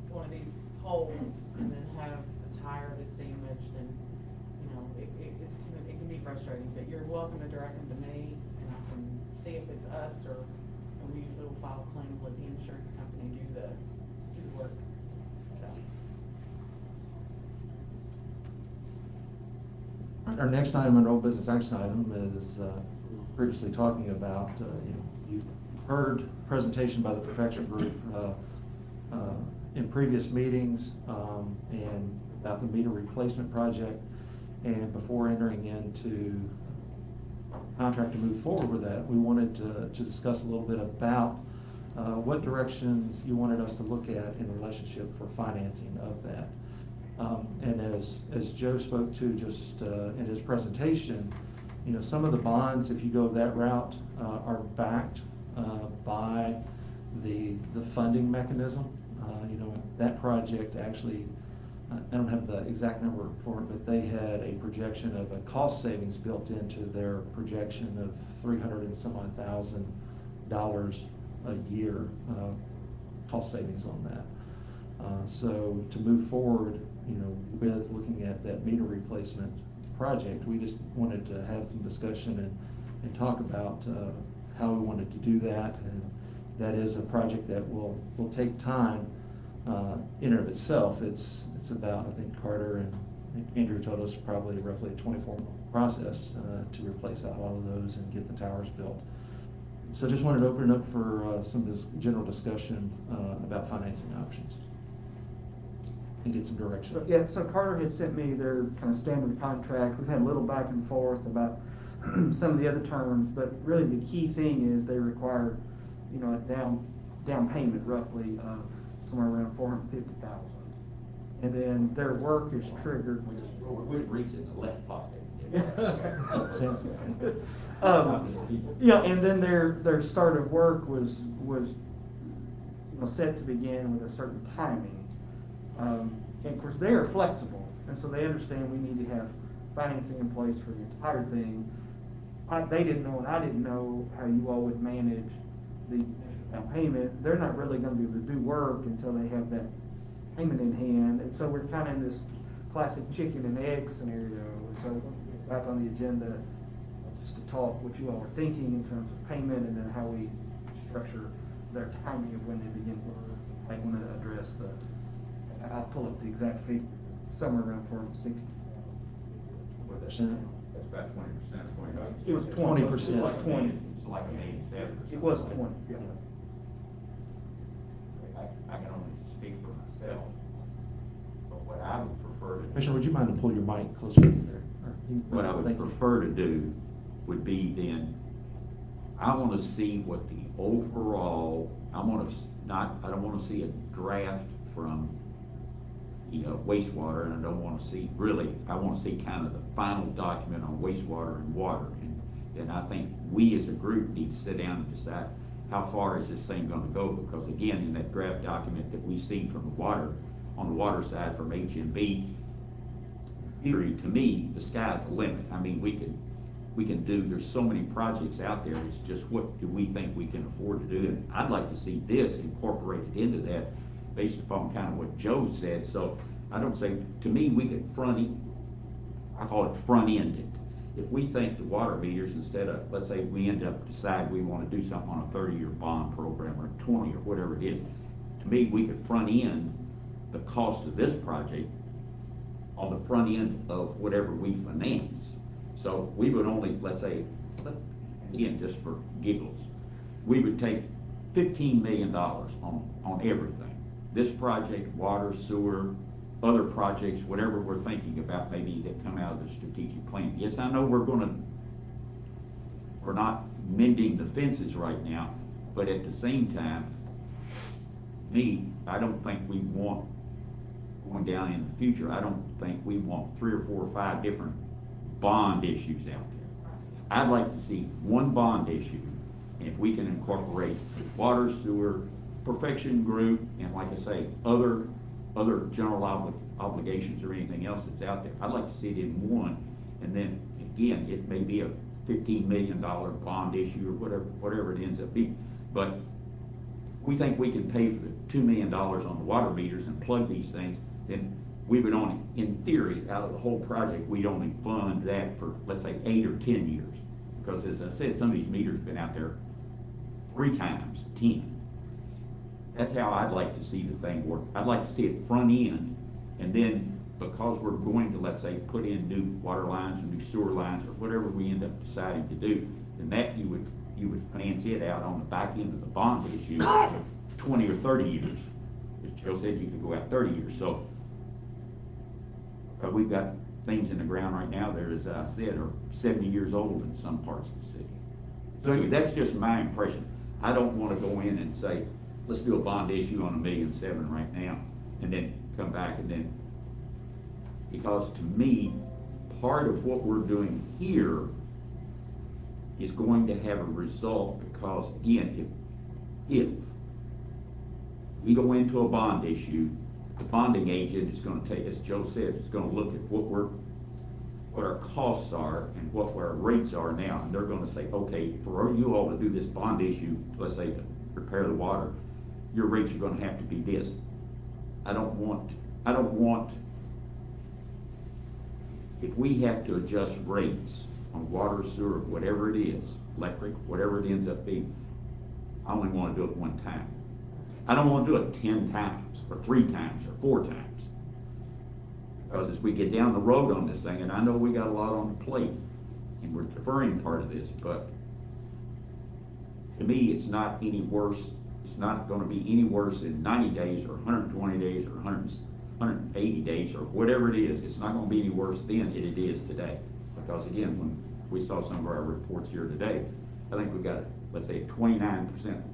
one of these holes and then have a tire that's damaged, and, you know, it can be frustrating, but you're welcome to direct them to me, and I can see if it's us, and we usually will file a claim, let the insurance company do the work. So. Our next item on old business action item is previously talking about, you heard presentation by the Perfection Group in previous meetings and about the meter replacement project. And before entering into contract to move forward with that, we wanted to discuss a little bit about what directions you wanted us to look at in relationship for financing of that. And as Joe spoke to just in his presentation, you know, some of the bonds, if you go that route, are backed by the funding mechanism. You know, that project actually, I don't have the exact number for it, but they had a projection of a cost savings built into their projection of $300 and some odd thousand a year, cost savings on that. So to move forward, you know, with looking at that meter replacement project, we just wanted to have some discussion and talk about how we wanted to do that. And that is a project that will take time in and of itself. It's about, I think Carter and Andrew told us, probably roughly a 24-month process to replace out all of those and get the towers built. So just wanted to open it up for some general discussion about financing options and get some direction. Yeah, so Carter had sent me their kind of standard contract. We've had a little back and forth about some of the other terms, but really the key thing is they require, you know, a down payment roughly of somewhere around $450,000. And then their work is triggered. We reach in the left pocket. Sense. Yeah, and then their start of work was you know, set to begin with a certain timing. And of course, they are flexible, and so they understand we need to have financing in place for the entire thing. They didn't know, and I didn't know how you all would manage the down payment. They're not really going to be able to do work until they have that payment in hand, and so we're kind of in this classic chicken and egg scenario. So back on the agenda, just to talk what you all are thinking in terms of payment, and then how we structure their timing of when they begin work. I want to address I'll pull up the exact figure, somewhere around 460. What they're saying, that's about 20%, 25%. It was 20%. It was 20. It's like an 87. It was 20, yeah. I can only speak for myself, but what I would prefer to do. Commissioner, would you mind to pull your mic closer to there? What I would Thank you. prefer to do would be then, I want to see what the overall, I don't want to see a draft from, you know, wastewater, and I don't want to see, really, I want to see kind of the final document on wastewater and water. And I think we as a group need to sit down and decide how far is this thing going to go, because again, in that draft document that we've seen from the water, on the water side from HMB, to me, the sky's the limit. I mean, we can do, there's so many projects out there, it's just what do we think we can afford to do? And I'd like to see this incorporated into that based upon kind of what Joe said. So I don't say, to me, we could I call it front end it. If we think the water meters, instead of, let's say we end up decide we want to do something on a 30-year bond program or 20 or whatever it is, to me, we could front end the cost of this project on the front end of whatever we finance. So we would only, let's say, again, just for giggles, we would take $15 million on everything. This project, water, sewer, other projects, whatever we're thinking about, maybe that come out of the strategic plan. Yes, I know we're not mending the fences right now, but at the same time, I don't think we want, going down in the future, I don't think we want 3 or 4 or 5 different bond issues out there. I'd like to see one bond issue, and if we can incorporate water, sewer, perfection group, and like I say, other general obligations or anything else that's out there. I'd like to see it in one, and then again, it may be a $15 million bond issue or whatever it ends up being. But we think we can pay for the $2 million on the water meters and plug these things, then we would only, in theory, out of the whole project, we'd only fund that for, let's say, 8 or 10 years. Because as I said, some of these meters have been out there 3 times, 10. That's how I'd like to see the thing work. I'd like to see it front end, and then because we're going to, let's say, put in new water lines or new sewer lines or whatever we end up deciding to do, then that you would finance it out on the back end of the bond issue 20 or 30 years. As Joe said, you could go out 30 years. So we've got things in the ground right now that, as I said, are 70 years old in some parts of the city. So anyway, that's just my impression. I don't want to go in and say, let's do a bond issue on $1.7 million right now, and then come back and then, because to me, part of what we're doing here is going to have a result, because again, if we go into a bond issue, the bonding agent is gonna take, as Joe said, is gonna look at what our costs are and what our rates are now, and they're gonna say, okay, for you all to do this bond issue, let's say to repair the water, your rates are gonna have to be this. I don't want, if we have to adjust rates on water, sewer, whatever it is, electric, whatever it ends up being, I only wanna do it one time. I don't wanna do it 10 times, or 3 times, or 4 times. Because as we get down the road on this thing, and I know we got a lot on the plate, and we're deferring part of this, but to me, it's not any worse, it's not gonna be any worse in 90 days, or 120 days, or 180 days, or whatever it is. It's not gonna be any worse then than it is today. Because again, when we saw some of our reports here today, I think we got, let's say, a 29%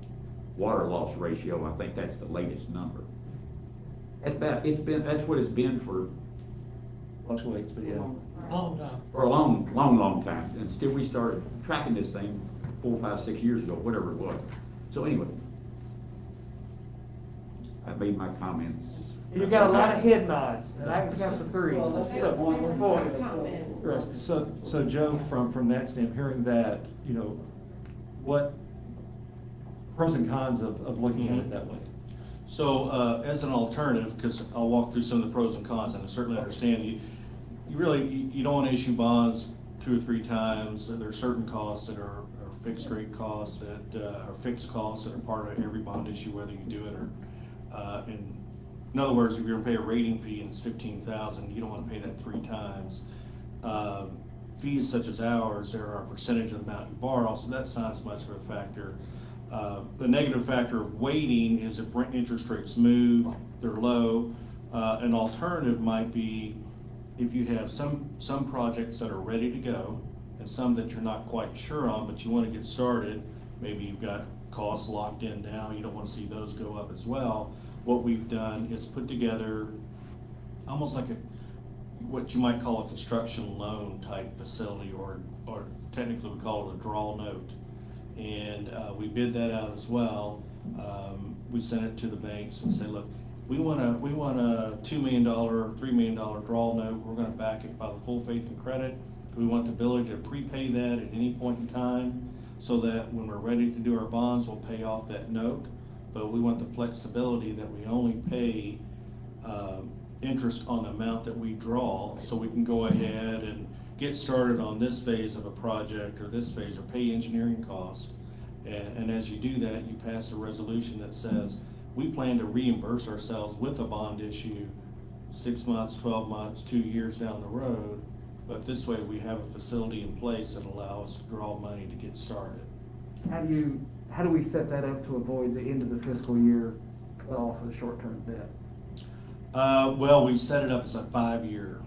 water loss ratio. I think that's the latest number. That's bad. That's what it's been for Fluctuates, but yeah. Long time. a long time. And still, we started tracking this thing 4, 5, 6 years ago, whatever it was. So anyway, I made my comments. You got a lot of head nods, and I can count to 3. Well, let's So, get one. 4. Right. So Joe, from that standpoint, hearing that, you know, what pros and cons of looking at it that way? So, as an alternative, because I'll walk through some of the pros and cons, and I certainly understand you don't want to issue bonds 2 or 3 times. There are certain costs that are fixed rate costs that are fixed costs that are part of every bond issue, whether you do it or, in other words, if you're gonna pay a rating fee and it's $15,000, you don't want to pay that 3 times. Fees such as ours, there are a percentage of the amount you borrow, so that's not as much of a factor. The negative factor of waiting is if interest rates move, they're low. An alternative might be if you have some projects that are ready to go and some that you're not quite sure on, but you want to get started. Maybe you've got costs locked in now, you don't want to see those go up as well. What we've done is put together almost like what you might call a construction loan type facility, or technically we call it a draw note. And we bid that out as well. We sent it to the banks and said, look, we want a $2 million, $3 million draw note. We're going to back it by the full faith and credit. We want the ability to prepay that at any point in time, so that when we're ready to do our bonds, we'll pay off that note. But we want the flexibility that we only pay interest on the amount that we draw, so we can go ahead and get started on this phase of a project or this phase, or pay engineering costs. And as you do that, you pass a resolution that says, we plan to reimburse ourselves with a bond issue 6 months, 12 months, 2 years down the road. But this way we have a facility in place that allows us to draw money to get started. How do we set that up to avoid the end of the fiscal year cut off of the short-term debt? Well, we set it up as a 5-year,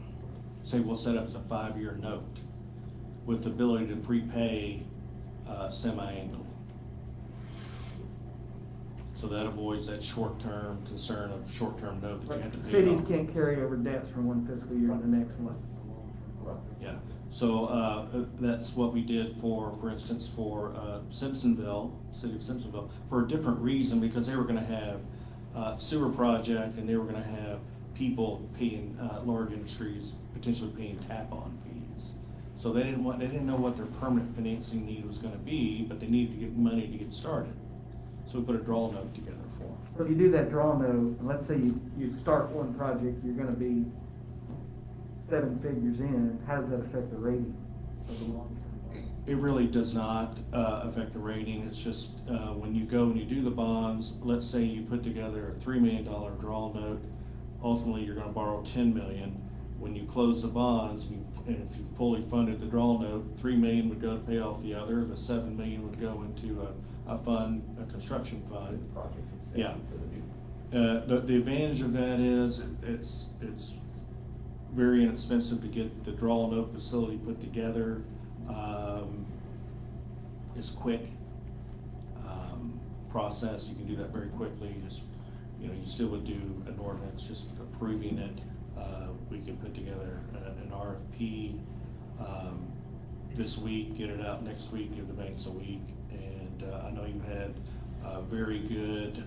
we'll set up as a 5-year note with the ability to prepay semi-annually. So that avoids that short-term concern of short-term note that you have to pay Cities off. can't carry over debts from one fiscal year to the next unless. Yeah, so that's what we did for instance, for Simpsonville, city of Simpsonville, for a different reason, because they were gonna have sewer project, and they were gonna have people paying, large industries potentially paying tap-on fees. So they didn't know what their permanent financing need was gonna be, but they needed to get money to get started. So we put a draw note together for them. So if you do that draw note, and let's say you start one project, you're gonna be 7 figures in, how does that affect the rating of the long-term bond? It really does not affect the rating. It's just when you go and you do the bonds, let's say you put together a $3 million draw note, ultimately you're going to borrow $10 million. When you close the bonds, and if you fully funded the draw note, $3 million would go to pay off the other, the $7 million would go into a fund, a construction fund. Yeah. The advantage of that is it's very inexpensive to get the draw note facility put together. It's quick process. You can do that very quickly. Just, you still would do an ordinance, just approving it. We could put together an RFP this week, get it out next week, give the banks a week. And I know you had very good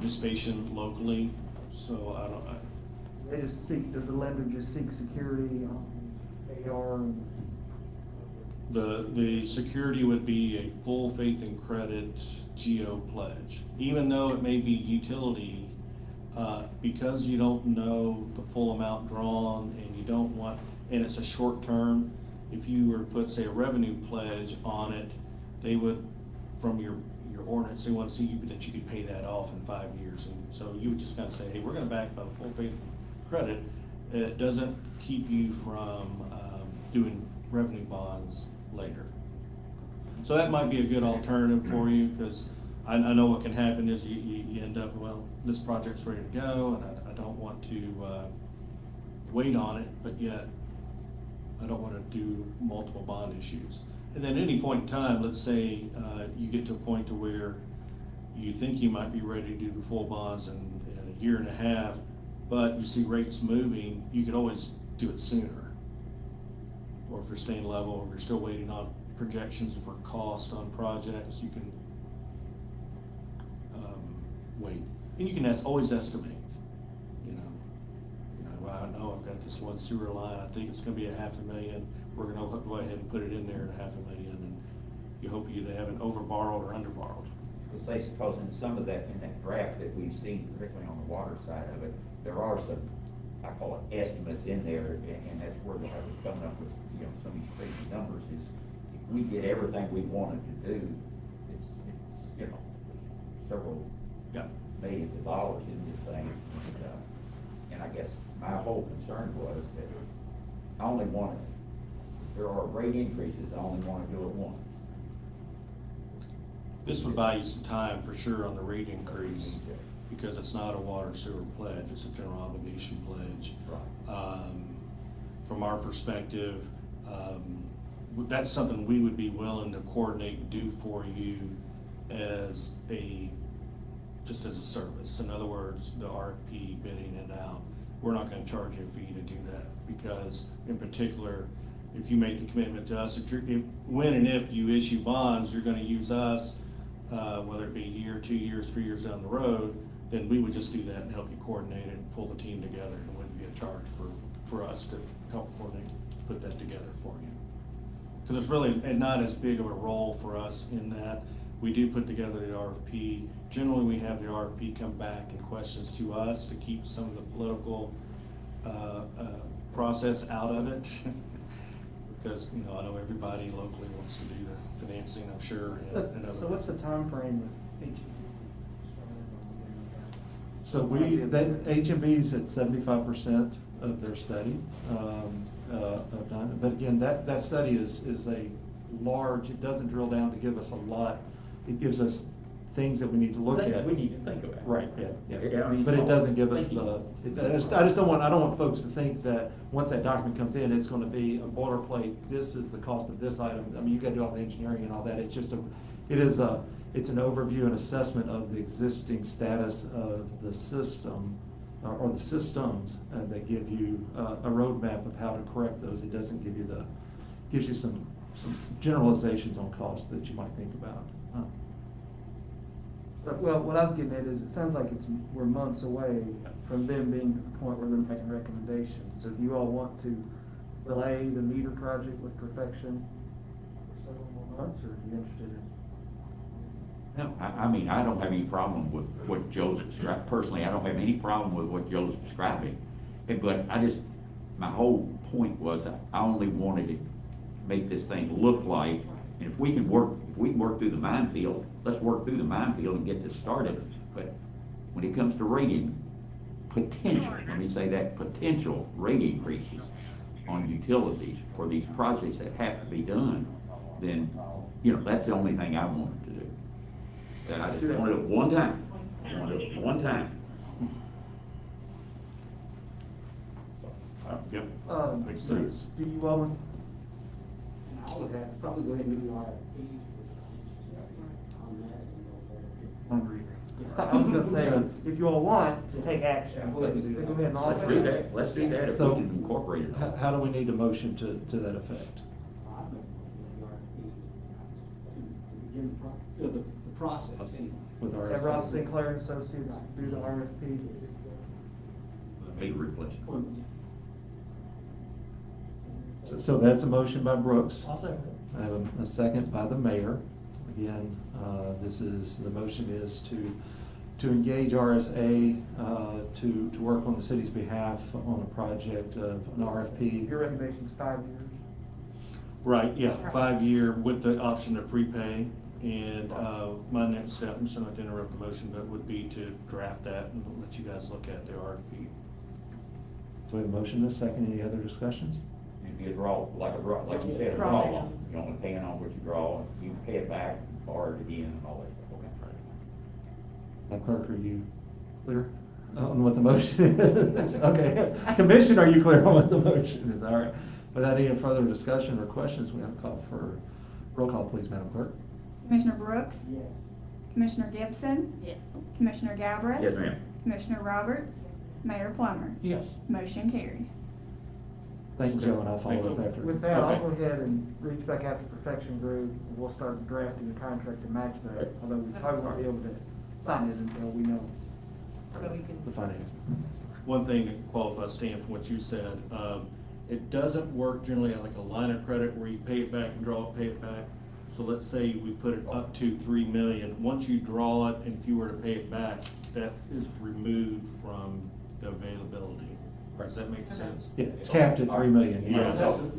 participation locally, so I don't, They just seek, does the lender just seek security on AR and? the security would be a full faith and credit GO pledge. Even though it may be utility, because you don't know the full amount drawn and you don't want, and it's a short term, if you were to put, say, a revenue pledge on it, they would, from your ordinance, they want to see that you could pay that off in 5 years. And so you would just kind of say, hey, we're going to back by the full faith credit. It doesn't keep you from doing revenue bonds later. So that might be a good alternative for you, because I know what can happen is you end up, well, this project's ready to go, and I don't want to wait on it, but yet I don't want to do multiple bond issues. And then at any point in time, let's say you get to a point to where you think you might be ready to do the full bonds in a year and a half, but you see rates moving, you could always do it sooner. Or if you're staying level, or if you're still waiting on projections for cost on projects, you can wait. And you can always estimate, well, I know I've got this one sewer line, I think it's gonna be $500,000, we're gonna go ahead and put it in there at $500,000, and you hope you haven't over borrowed or under borrowed. Because I suppose in some of that, in that graph that we've seen, particularly on the water side of it, there are some, I call it estimates in there, and that's where I was coming up with, some of these crazy numbers is, if we get everything we wanted to do, it's several millions of dollars in this thing. And I guess my whole concern was that I only wanted, if there are rate increases, I only want to do it once. This would buy you some time for sure on the rate increase, because it's not a water sewer pledge, it's a general obligation pledge. Right. From our perspective, that's something we would be willing to coordinate and do for you as just as a service. In other words, the RFP bidding it out. We're not gonna charge you a fee to do that, because in particular, if you make the commitment to us, when and if you issue bonds, you're gonna use us, whether it be a year, 2 years, 3 years down the road, then we would just do that and help you coordinate it and pull the team together, and it wouldn't be a charge for us to help coordinate, put that together for you. Because it's really not as big of a role for us in that we do put together the RFP. Generally, we have the RFP come back and questions to us to keep some of the political process out of it. Because, I know everybody locally wants to do the financing, I'm sure. and So what's the timeframe with HEB? So HMB's at 75% of their study of done. But again, that study is a large, it doesn't drill down to give us a lot. It gives us things that we need to look at. We need to think about it. Right, yeah. Yeah, I mean, But it doesn't give us thank you. I don't want folks to think that once that document comes in, it's gonna be a boilerplate, this is the cost of this item. I mean, you gotta do all the engineering and all that. It's just it's an overview and assessment of the existing status of the system, or the systems, that give you a roadmap of how to correct those. It doesn't give you gives you some generalizations on cost that you might think about. Well, what I was getting at is, it sounds like we're months away from them being to the point where they're making recommendations. So do you all want to delay the meter project with perfection for several more months, or are you interested in? No, I mean, I don't have any problem with what Joe's describing. Personally, I don't have any problem with what Joe's describing. But my whole point was, I only wanted to make this thing look like, and if we can work through the minefield, let's work through the minefield and get this started. But when it comes to rating, potential, let me say that, potential rate increases on utilities for these projects that have to be done, then, that's the only thing I wanted to do. That I just wanted it one time. I wanted it one time. Yep, makes Do sense. you all want? I would have, probably go ahead and do the RFP on that. I was gonna say, if you all want to take action, go ahead and Let's do that. Let's do that if we So, can incorporate it. How do we need a motion to that effect? I think the RFP to begin the process. with RSA. Have Ross Sinclair and Associates do the RFP. Meter replacement. So that's a motion by Brooks. I'll second it. I have a second by the mayor. Again, the motion is to engage RSA to work on the city's behalf on a project of an RFP. Your recommendation's 5 years. Right, yeah, 5-year with the option to prepay. And my next step, I'm sorry not to interrupt the motion, but would be to draft that and let you guys look at the RFP. So we have a motion and a second. Any other discussions? It'd be a draw, like you said, a draw loan. You only paying on what you draw, you can pay it back, borrow it again and all that stuff. Okay. Madam Clerk, are you clear on what the motion is? Okay. Commission, are you clear on what the motion is? All right. Without any further discussion or questions, we have a call for roll call, please, Madam Clerk. Commissioner Brooks? Yes. Commissioner Gibson? Yes. Commissioner Galbraith? Yes, ma'am. Commissioner Roberts? Mayor Plummer? Yes. Motion carries. Thank you, Joe, and I'll follow Thank up you. after. With that, I'll Okay. go ahead and reach back out to Perfection Group, and we'll start drafting the contract to match that, although we probably won't be able to sign it until we know. The finance. One thing to qualify, Stan, from what you said, it doesn't work generally like a line of credit where you pay it back and draw it, pay it back. So let's say we put it up to 3 million. Once you draw it, and if you were to pay it back, that is removed from the availability. Does that make sense? Yeah, it's capped at 3 million. Yeah. So,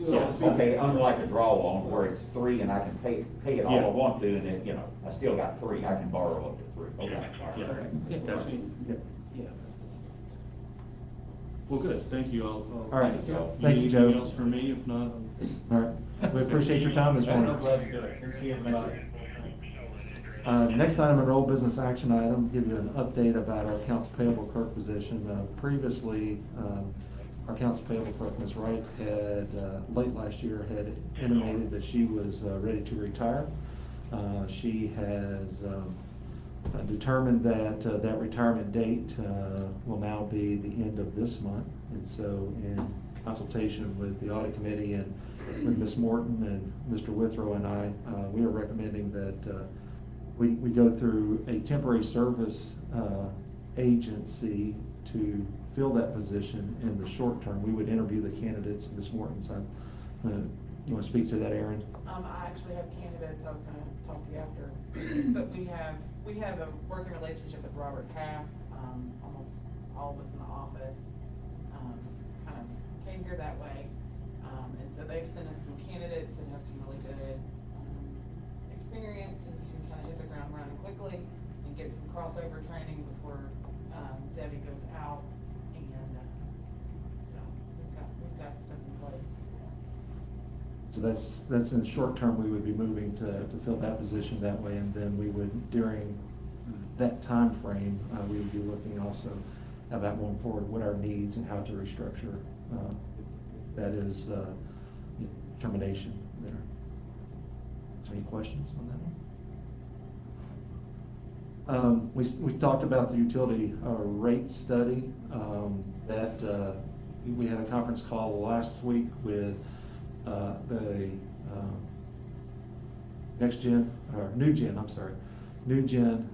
okay, unlike a draw loan where it's 3 and I can pay it all Yeah. I want to, and then, I still got 3, I can borrow up to 3. Okay. Yeah, Okay. yeah, that's it. Yeah. Yeah. Well, good, thank you. All right. Thank you. Thank you, Joe. Anything else for me? If not, All right. We appreciate your time this morning. Next item, an old business action item, give you an update about our accounts payable clerk position. Previously, our accounts payable clerk, Ms. Wright, had, late last year, had intimated that she was ready to retire. She has determined that that retirement date will now be the end of this month. And so in consultation with the audit committee and with Ms. Morton and Mr. Withrow and I, we are recommending that we go through a temporary service agency to fill that position in the short term. We would interview the candidates. Ms. Morton, you want to speak to that, Aaron? I actually have candidates, I was gonna talk to you after, but we have a working relationship with Robert Half, almost all of us in the office, kind of came here that way. And so they've sent us some candidates that have some really good, experience and can kind of hit the ground running quickly and get some crossover training before, Debbie goes out, and, so we've got stuff in place. So that's in the short term, we would be moving to fill that position that way, and then we would, during that time frame, we would be looking also about going forward, what our needs and how to restructure, that is, termination there. Is there any questions on that one? We talked about the utility rate study, that we had a conference call last week with the New Gen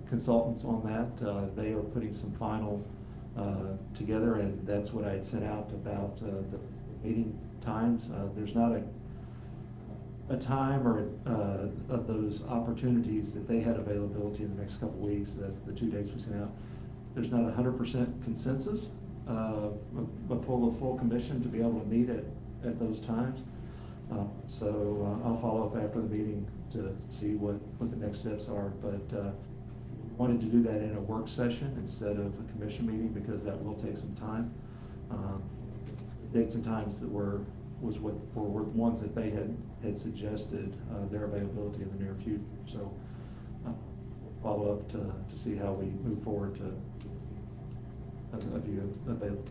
consultants on that. They are putting some final together, and that's what I had sent out about the meeting times. There's not a time or of those opportunities that they had availability in the next couple of weeks. That's the 2 dates we sent out. There's not 100% consensus, but pull the full commission to be able to meet at those times. So I'll follow up after the meeting to see what the next steps are. But wanted to do that in a work session instead of a commission meeting because that will take some time. Dates and times that were ones that they had suggested their availability in the near future. So follow up to see how we move forward to have you available.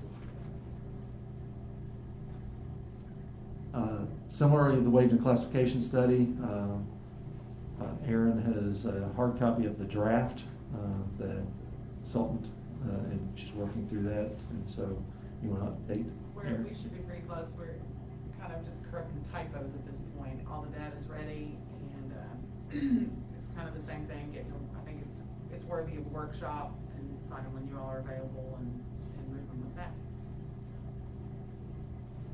Similarly, the wage and classification study, Erin has a hard copy of the draft, the consultant, and she's working through that. And so you want to update? We should be pretty close. We're kind of just correcting typos at this point. All the data's ready, and it's kind of the same thing. I think it's it's worthy of a workshop and finding when you all are available and moving with that.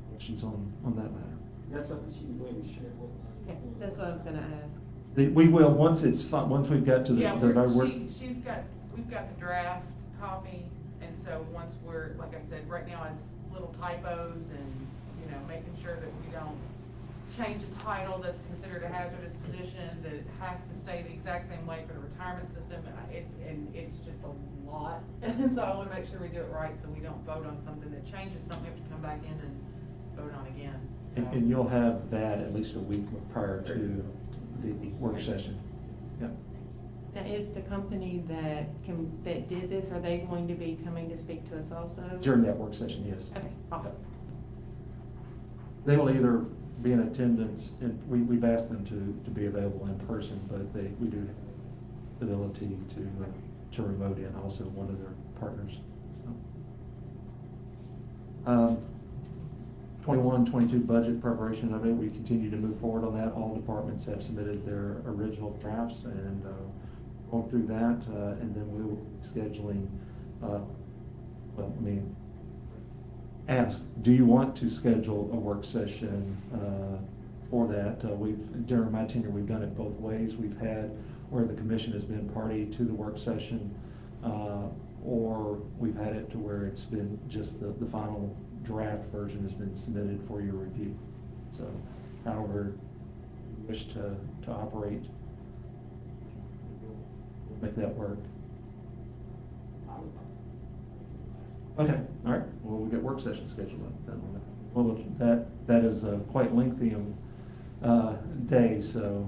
Questions on that matter? That's something she can go ahead and share with. Yeah, that's what I was gonna ask. We will, once it's, once we've got to the. Yeah, we've we've got the draft copy, and so once we're, like I said, right now it's little typos and, you know, making sure that we don't change a title that's considered a hazardous position, that it has to stay the exact same way for the retirement system. It's just a lot, and so I wanna make sure we do it right, so we don't vote on something that changes something, we have to come back in and vote on again. So- And you'll have that at least a week prior to the work session. Yeah. Now, is the company that did this, are they going to be coming to speak to us also? During that work session, yes. Okay, awesome. They will either be in attendance, and we've asked them to be available in person, but we do have the ability to remote in also one of their partners. So. 21-22 budget preparation update. We continue to move forward on that. All departments have submitted their original drafts and going through that, and then we will be scheduling. Ask, do you want to schedule a work session for that? During my tenure, we've done it both ways. We've had where the commission has been party to the work session, or we've had it to where it's been just the final draft version has been submitted for your review. So, however you wish to operate, we'll make that work. Okay, all right. Well, we'll get work session scheduled then. Well, that is a quite lengthy day, so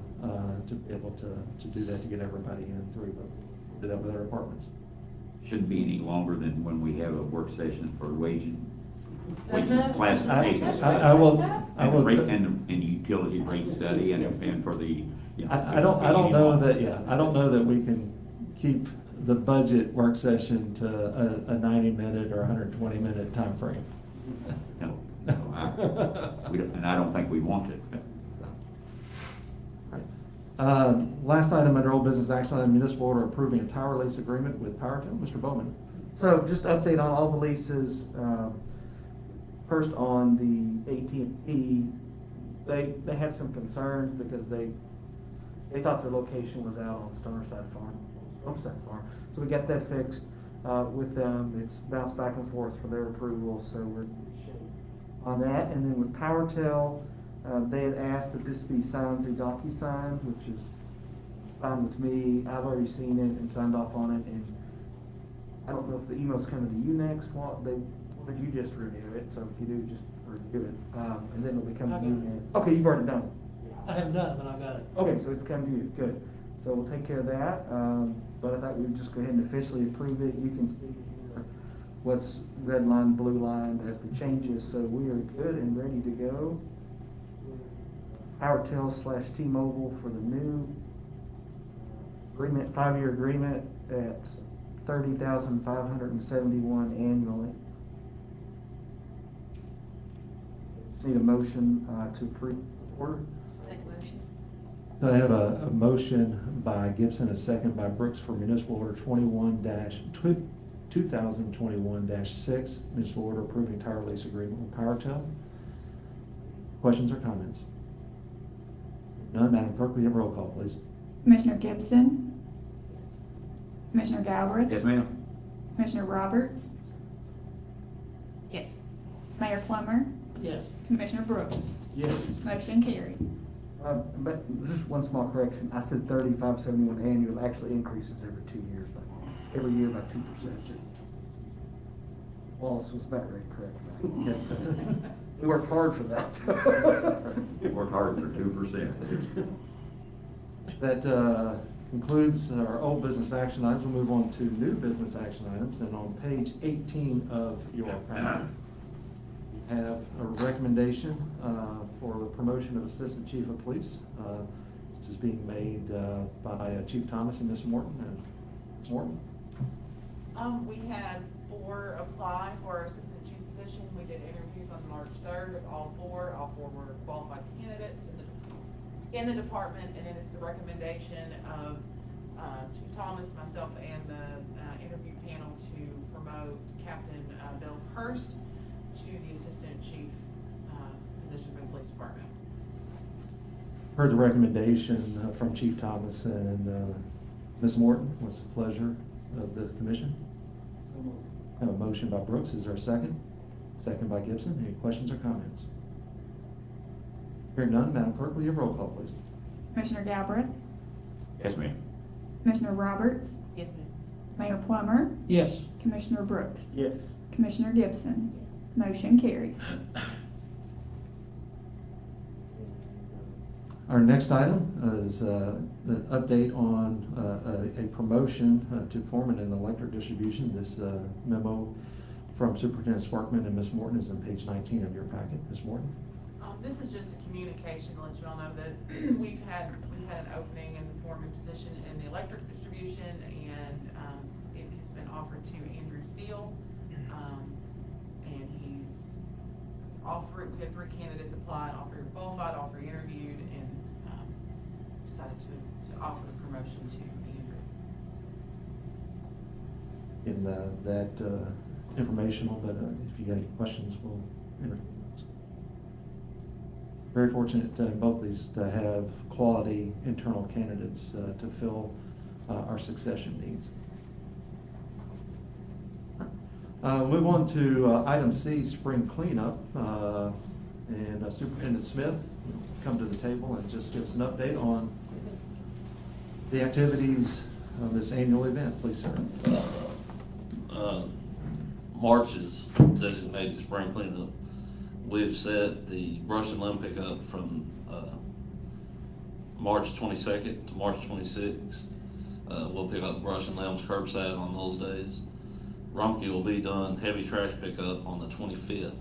to be able to do that, to get everybody in through, but we'll do that with our departments. Shouldn't be any longer than when we have a work session for wage classifications. I will. And utility rate study and for the. I don't know that we can keep the budget work session to a 90-minute or 120-minute time frame. No, and I don't think we want it. Last item under old business action item, municipal order approving a tower lease agreement with PowerTel. Mr. Bowman. So just update on all the leases. First on the AT&T, they had some concerns because they thought their location was out on Oceanside Farm. So we got that fixed with them. It's bounced back and forth for their approval, so we're on that. And then with PowerTel, they had asked that this be signed through DocuSign, which is fine with me. I've already seen it and signed off on it, and I don't know if the email's coming to you next. But you just review it, so if you do, just review it, and then it'll be coming to you. Okay, you've already done it. I haven't done it, but I got it. Okay, so it's coming to you, good. So we'll take care of that, but I thought we'd just go ahead and officially approve it. You can see here what's red line, blue line as the changes, so we are good and ready to go. PowerTel / T-Mobile for the new agreement, 5-year agreement at $30,571 annually. Need a motion to approve the order. Make a motion. So I have a motion by Gibson, a second by Brooks for municipal order 2021-6, municipal order approving tower lease agreement with PowerTel. Questions or comments? None. Madam Clerk, will you have a roll call, please? Commissioner Gibson? Commissioner Galbraith? Yes, ma'am. Commissioner Roberts? Yes. Mayor Plummer? Yes. Commissioner Brooks? Yes. Motion carried. But just one small correction. I said 3571 annual, actually increases every 2 years, every year by 2%. Wallace was about ready to correct me. We worked hard for that. We worked hard for 2%. That concludes our old business action items. We'll move on to new business action items. And on page 18 of your packet, we have a recommendation for the promotion of Assistant Chief of Police. This is being made by Chief Thomas and Ms. Morton. Ms. Morton? We had 4 apply for our assistant chief position. We did interviews on March 3rd of all 4. All 4 were qualified candidates in the department, and then it's the recommendation of Chief Thomas, myself, and the interview panel to promote Captain Bill Hurst to the Assistant Chief position for the Police Department. Heard the recommendation from Chief Thomas and Ms. Morton. What's the pleasure of the commission? Have a motion by Brooks. Is there a second? Second by Gibson. Any questions or comments? Hearing none, Madam Clerk, will you have roll call, please? Commissioner Galbraith, Yes, ma'am. Commissioner Roberts, Yes, ma'am. Mayor Plummer, Yes. Commissioner Brooks, Yes. Commissioner Gibson. Motion carries. Our next item is an update on a promotion to foreman in electric distribution. This memo from Superintendent Sparkman and Ms. Morton is on page 19 of your packet. Ms. Morton? This is just a communication to let you all know that we've had an opening in the foreman position in the electric distribution, and it has been offered to Andrew Steele. And he's all three, we had 3 candidates apply, all 3 were qualified, all 3 interviewed, and decided to offer the promotion to Andrew. In that informational, but if you got any questions, we'll entertain those. Very fortunate in both these to have quality internal candidates to fill our succession needs. Move on to item C, spring cleanup. And Superintendent Smith will come to the table and just give us an update on the activities of this annual event. Please, sir. March is designated spring cleanup. We've set the brush and limb pickup from March 22nd to March 26th. We'll pick up brush and limbs curbside on those days. Rumpke will be done heavy trash pickup on the 25th,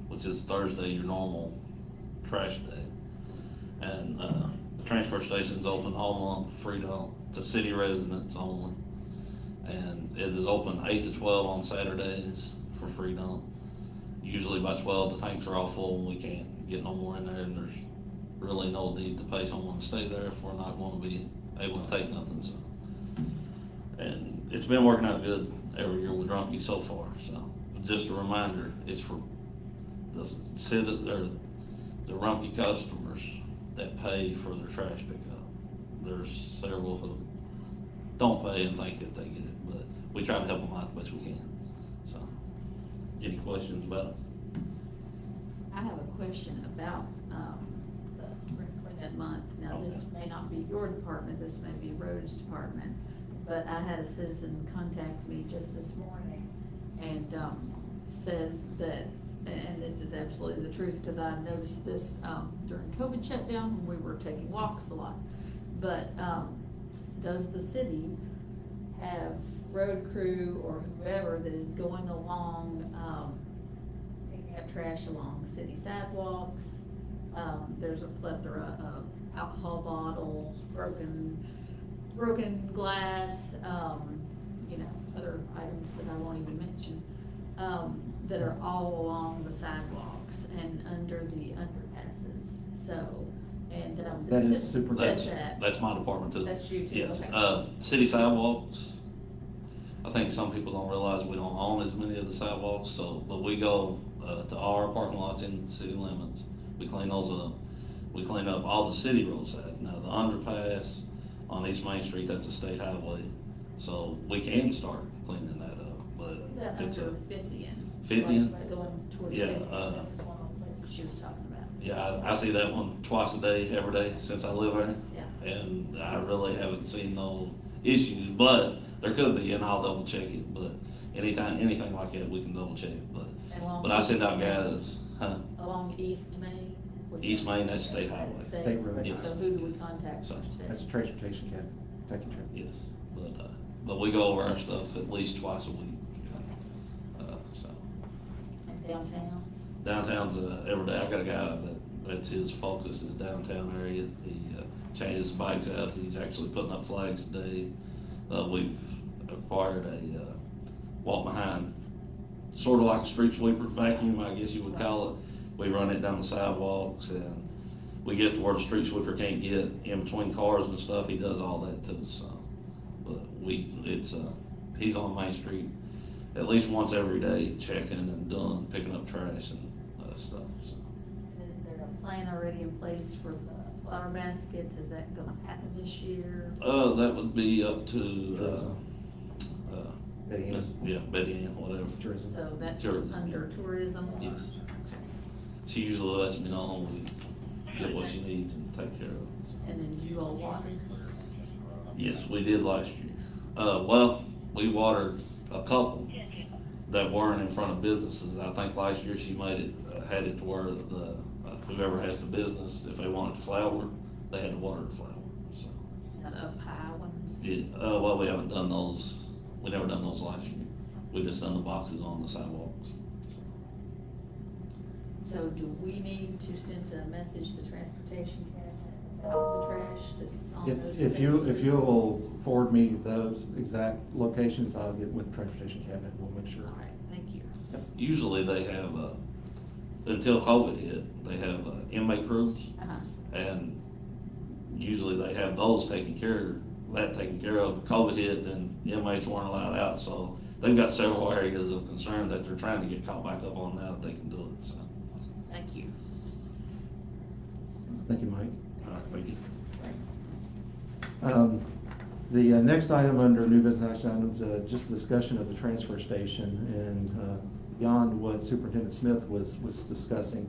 which is Thursday, your normal trash day. And the transfer station's open all month, free to city residents only. And it is open 8 to 12 on Saturdays for free dump. Usually by 12, the tanks are all full and we can't get no more in there, and there's really no need to pay someone to stay there if we're not going to be able to take nothing. So, and it's been working out good every year with Rumpke so far. So just a reminder, it's for the Rumpke customers that pay for their trash pickup. There's several who don't pay and think that they get it, but we try to help them out the best we can. So, any questions about it? I have a question about the spring cleanup month. Now, this may not be your department, this may be Roads Department, but I had a citizen contact me just this morning and says that, and this is absolutely the truth, because I noticed this during COVID shutdown when we were taking walks a lot, but does the city have road crew or whoever that is going along, picking up trash along city sidewalks? There's a plethora of alcohol bottles, broken glass, other items that I won't even mention, that are all along the sidewalks and under the underpasses. So, and That is said super- That's my department too. That's you too, Yes. okay. City sidewalks, I think some people don't realize we don't own as many of the sidewalks, so, but we go to all our parking lots in the city limits. We clean those up. We clean up all the city roadsides. Now, the underpass on East Main Street, that's a state highway, so we can start cleaning that up, but That it's under a. 50th. 50th? Right going towards Yeah, 50th. uh, This is one of the places she was talking about. Yeah, I see that one twice a day, every day since I live there. Yeah. And I really haven't seen no issues, but there could be, and I'll double check it, but anything like that, we can double check, And along but I send East out Main. guys, huh? Along East Main? which- East Main, that's state highway. State road. Yes. So who do we contact So, first? That's the transportation cap, taking care. Yes, but we go over our stuff at least twice a week. So, And downtown? downtown's every day. I got a guy that's his focus is downtown area. He changes bikes out. He's actually putting up flags today. We've acquired a walk behind, sort of like a street sweeper vacuum, I guess you would call it. We run it down the sidewalks, and we get to where the street sweeper can't get in between cars and stuff. He does all that too. So but he's on Main Street at least once every day, checking and picking up trash and stuff, so. Is there a plan already in place for the flower baskets? Is that gonna happen this year? That would be up to, Betty Ann. Yeah, Betty Ann, whatever. Tourism. So that's Tourism. under tourism? Yes. Okay. She usually lets me know, we get what she needs and take care of it. And then do you all water? Yes, we did last year. Well, we watered a couple that weren't in front of businesses. I think last year she made it, had it to where whoever has the business, if they wanted to flower, they had to water the flower, so. Not up high ones? Yeah, well, we haven't done those, we never done those last year. We just done the boxes on the sidewalks. So do we need to send a message to transportation about the trash that's on those? If you will forward me those exact locations, I'll get with Transportation Cabinet, we'll make sure. All right, thank you. Usually they have, until COVID hit, they have inmate crews. Uh-huh. And usually they have those taken care of. COVID hit, then inmates weren't allowed out, so they've got several areas of concern that they're trying to get caught back up on now that they can do it, so. Thank you. Thank you, Mike. All right, thank you. The next item under new business action items, just discussion of the transfer station, and beyond what Superintendent Smith was discussing.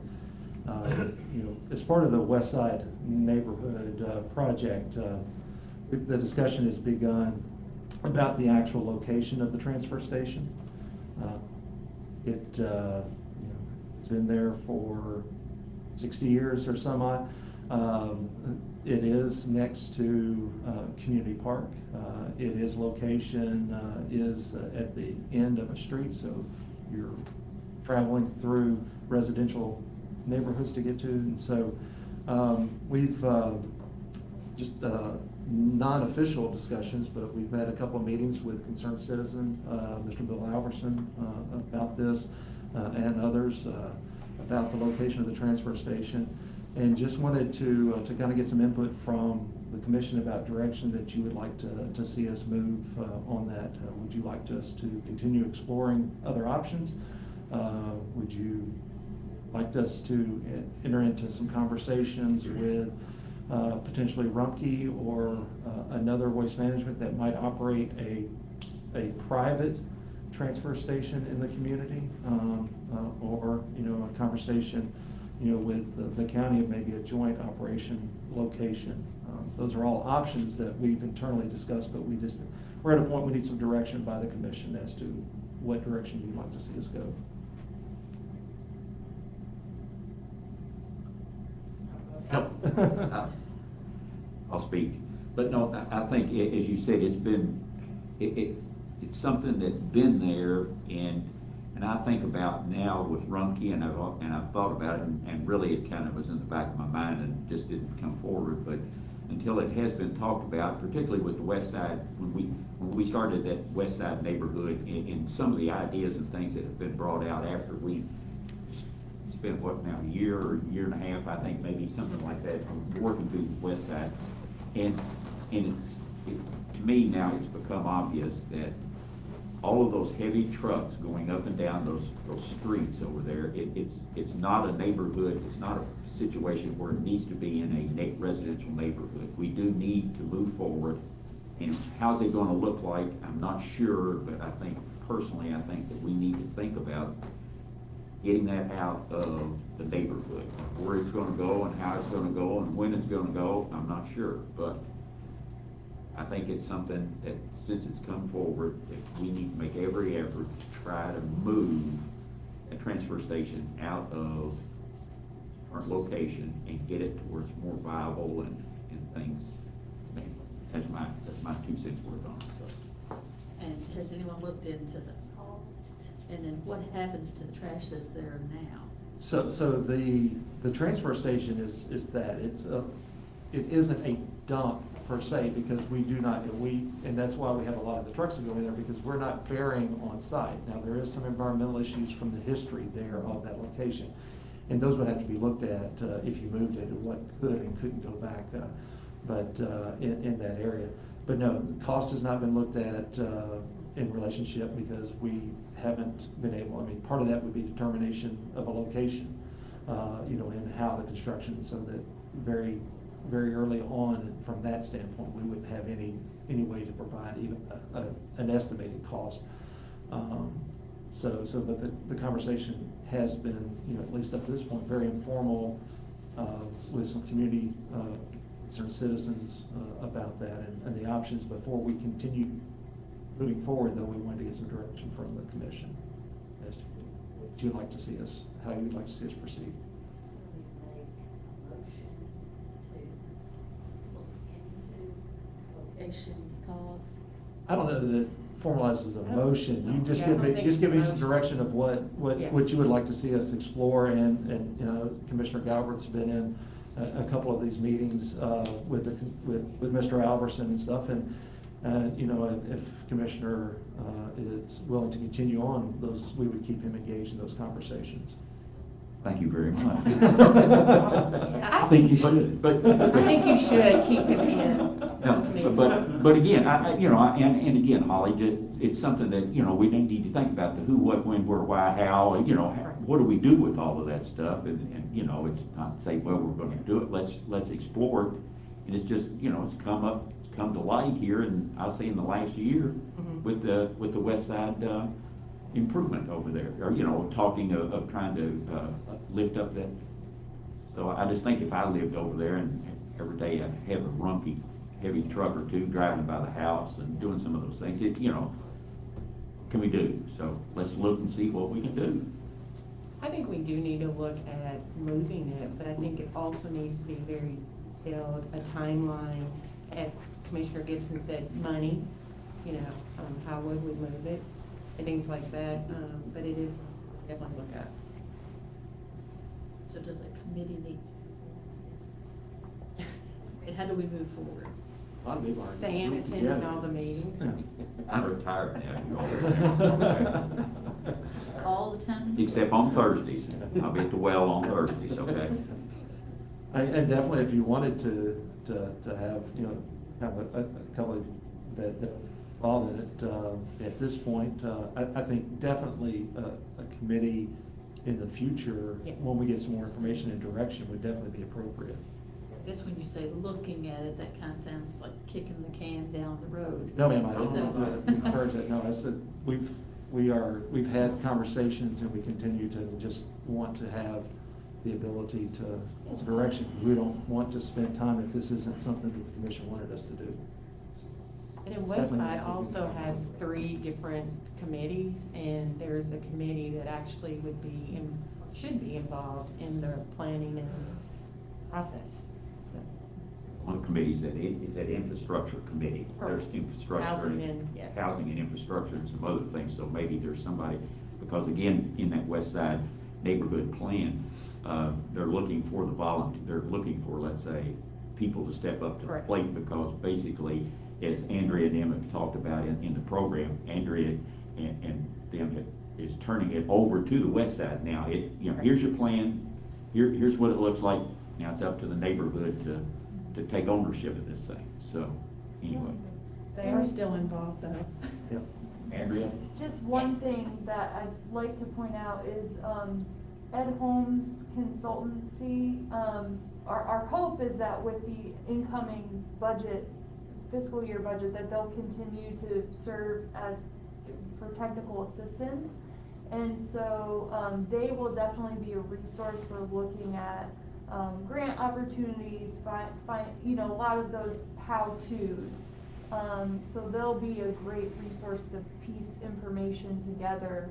As part of the West Side neighborhood project, the discussion has begun about the actual location of the transfer station. It's been there for 60 years or some odd. It is next to Community Park. Its location is at the end of a street, so you're traveling through residential neighborhoods to get to. And so we've just non-official discussions, but we've had a couple of meetings with concerned citizen, Mr. Bill Alverson, about this, and others about the location of the transfer station. And just wanted to kind of get some input from the commission about direction that you would like to see us move on that. Would you like us to continue exploring other options? Would you like us to enter into some conversations with potentially Rumpke or another waste management that might operate a private transfer station in the community, or a conversation with the county of maybe a joint operation location. Those are all options that we've internally discussed, but we're at a point we need some direction by the commission as to what direction you'd like to see us go. I'll speak. But no, I think, as you said, it's something that's been there, and I think about now with Rumpke, and I've thought about it, and really it kind of was in the back of my mind and just didn't come forward. But until it has been talked about, particularly with the West Side, when we started that West Side neighborhood, and some of the ideas and things that have been brought out after we spent a year or year and a half, I think, maybe something like that, working through the West Side, and to me now it's become obvious that all of those heavy trucks going up and down those streets over there, it's not a neighborhood, it's not a situation where it needs to be in a residential neighborhood. We do need to move forward, and how's it gonna look like, I'm not sure, but I think that we need to think about getting that out of the neighborhood. Where it's gonna go and how it's gonna go and when it's gonna go, I'm not sure, but I think it's something that, since it's come forward, that we need to make every effort to try to move a transfer station out of our location and get it to where it's more viable and things. That's my 2 cents worth on it. And has anyone looked into the cost? And then what happens to the trash that's there now? So the transfer station is that it isn't a dump per se, because we do not, and that's why we have a lot of the trucks that go in there, because we're not burying on site. Now, there is some environmental issues from the history there of that location, and those would have to be looked at if you moved it, what could and couldn't go back, but in that area. But no, the cost has not been looked at in relationship because we haven't been able, I mean, part of that would be determination of a location, and how the construction, so that very, very early on, from that standpoint, we wouldn't have any way to provide even an estimated cost. But the conversation has been, at least up to this point, very informal with some community concerned citizens about that and the options. Before we continue moving forward, though, we wanted to get some direction from the commission as to what you'd like to see us, how you'd like to see us proceed. Locations, costs. I don't know that it formalizes a motion. You just Yeah, I give don't me, think just give me it's a some motion. direction of what Yeah. you would like to see us explore, and Commissioner Galbraith's been in a couple of these meetings with Mr. Alverson and stuff, and if Commissioner is willing to continue on those, we would keep him engaged in those conversations. Thank you very much. I think you should. But I think you should keep him in. No, but again, and again, Holly, it's something that, we don't need to think about the who, what, when, where, why, how, what do we do with all of that stuff? And it's not say, well, we're gonna do it, let's explore it. And it's just, it's come to light here, and I'll say in the last year with the West Side improvement over there, or talking of trying to lift up that. So I just think if I lived over there and every day I'd have a runky heavy truck or two driving by the house and doing some of those things, can we do? So let's look and see what we can do. I think we do need to look at moving it, but I think it also needs to be very detailed, a timeline, as Commissioner Gibson said, money, how would we move it, and things like that, but it is definitely look at. So does a committee need? And how do we move forward? Staying, attending all the meetings. I'm retired now, All the time? except on Thursdays. I'll be at the well on Thursdays, okay? And definitely, if you wanted to have, have a couple that involved in it, at this point, I think definitely a committee in the future, Yes. when we get some more information and direction, would definitely be appropriate. I guess when you say looking at it, that kind of sounds like kicking the can down the road. No, ma'am, I So- don't encourage that. No, I said, we've had conversations, and we continue to just want to have the ability to direction. We don't want to spend time if this isn't something that the commission wanted us to do. And then Westside also has 3 different committees, and there's a committee that actually should be involved in the planning and process. So, One of the committees is that infrastructure committee. There's Correct. infrastructure. Housing and- yes. Housing and infrastructure and some other things, so maybe there's somebody, because again, in that West Side neighborhood plan, they're looking for they're looking for, let's say, people to step up to the Correct. plate, because basically, as Andrea and them have talked about in the program, Andrea and them is turning it over to the West Side. Now, here's your plan, here's what it looks like, now it's up to the neighborhood to take ownership of this thing, so, anyway. they are still involved though. Yep. Andrea? Just one thing that I'd like to point out is, Ed Holmes Consultancy, our hope is that with the incoming fiscal year budget, that they'll continue to serve for technical assistance. And so, they will definitely be a resource for looking at, grant opportunities, a lot of those how-tos. So they'll be a great resource to piece information together.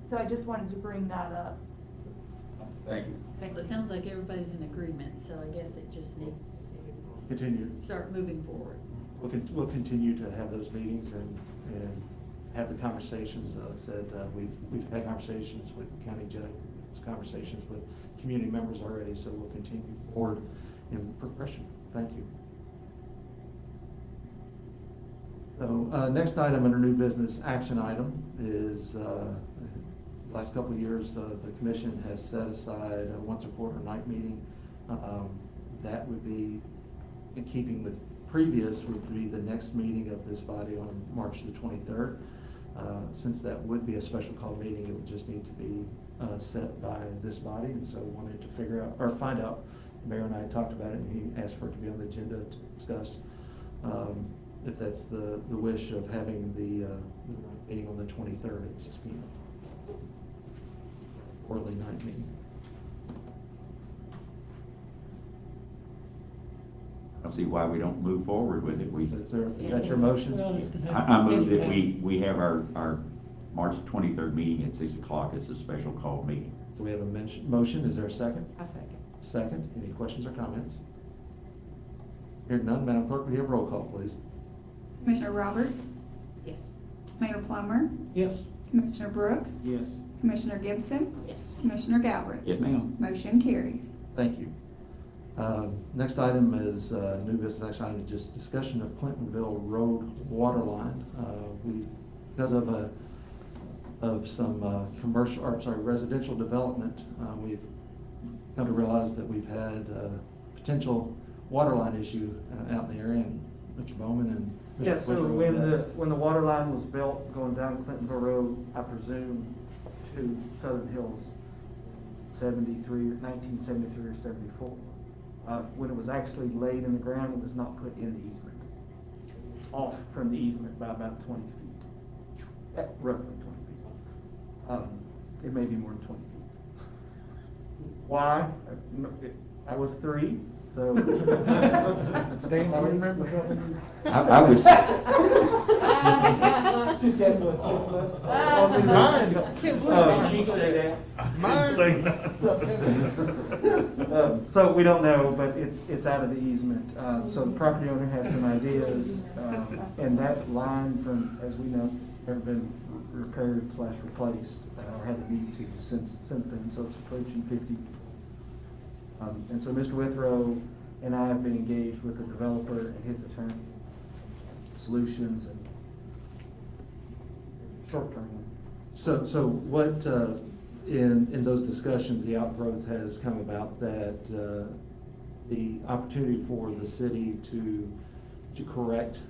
So I just wanted to bring that up. Thank you. Well, it sounds like everybody's in agreement, so I guess it just needs Continue. to start moving forward. We'll continue to have those meetings and have the conversations. Like I said, we've had conversations with the county judge, conversations with community members already, so we'll continue forward in progression. Thank you. So, next item under new business action item is, last couple of years, the commission has set aside a once a quarter night meeting. That would be in keeping with previous would be the next meeting of this body on March the 23rd. Since that would be a special call meeting, it would just need to be set by this body, and so wanted to figure out, or find out, the mayor and I talked about it, and he asked for it to be on the agenda to discuss if that's the wish of having the meeting on the 23rd at 6 p.m. Early night meeting. I don't see why we don't move forward with it. Is that your motion? I move that we have our March 23rd meeting at 6 o'clock as a special call meeting. So we have a motion, is there a second? A second. Second, any questions or comments? Hearing none, Madam Clerk, will you have roll call, please? Commissioner Roberts, Yes. Mayor Plummer, Yes. Commissioner Brooks, Yes. Commissioner Gibson, Yes. Commissioner Galbraith. Yes, ma'am. Motion carries. Thank you. Next item is new business action item, just discussion of Clintonville Road water line. Because of some commercial, or sorry, residential development, we've come to realize that we've had a potential water line issue out in the area, and Mr. Bowman and Mr. Yeah, so Whitlow, when the water line was built going down Clintonville Road, I presume to Southern Hills, 1973 or 74. When it was actually laid in the ground, it was not put in the easement. Off from the easement by about 20 feet, roughly 20 feet. It may be more than 20 feet. Why? I was 3, so. Stan, do you remember? I was. Just getting what, 6 months? Mine. Can't believe Chief say Mine. So we don't know, but it's out of the easement. So the property owner has some ideas, and that line from, as we know, never been repaired / replaced, or had the need to since then, so it's approaching 50. And so Mr. Withrow and I have been engaged with the developer and his attorney, solutions and short-term. So what, in those discussions, the outgrowth has come about that the opportunity for the city to correct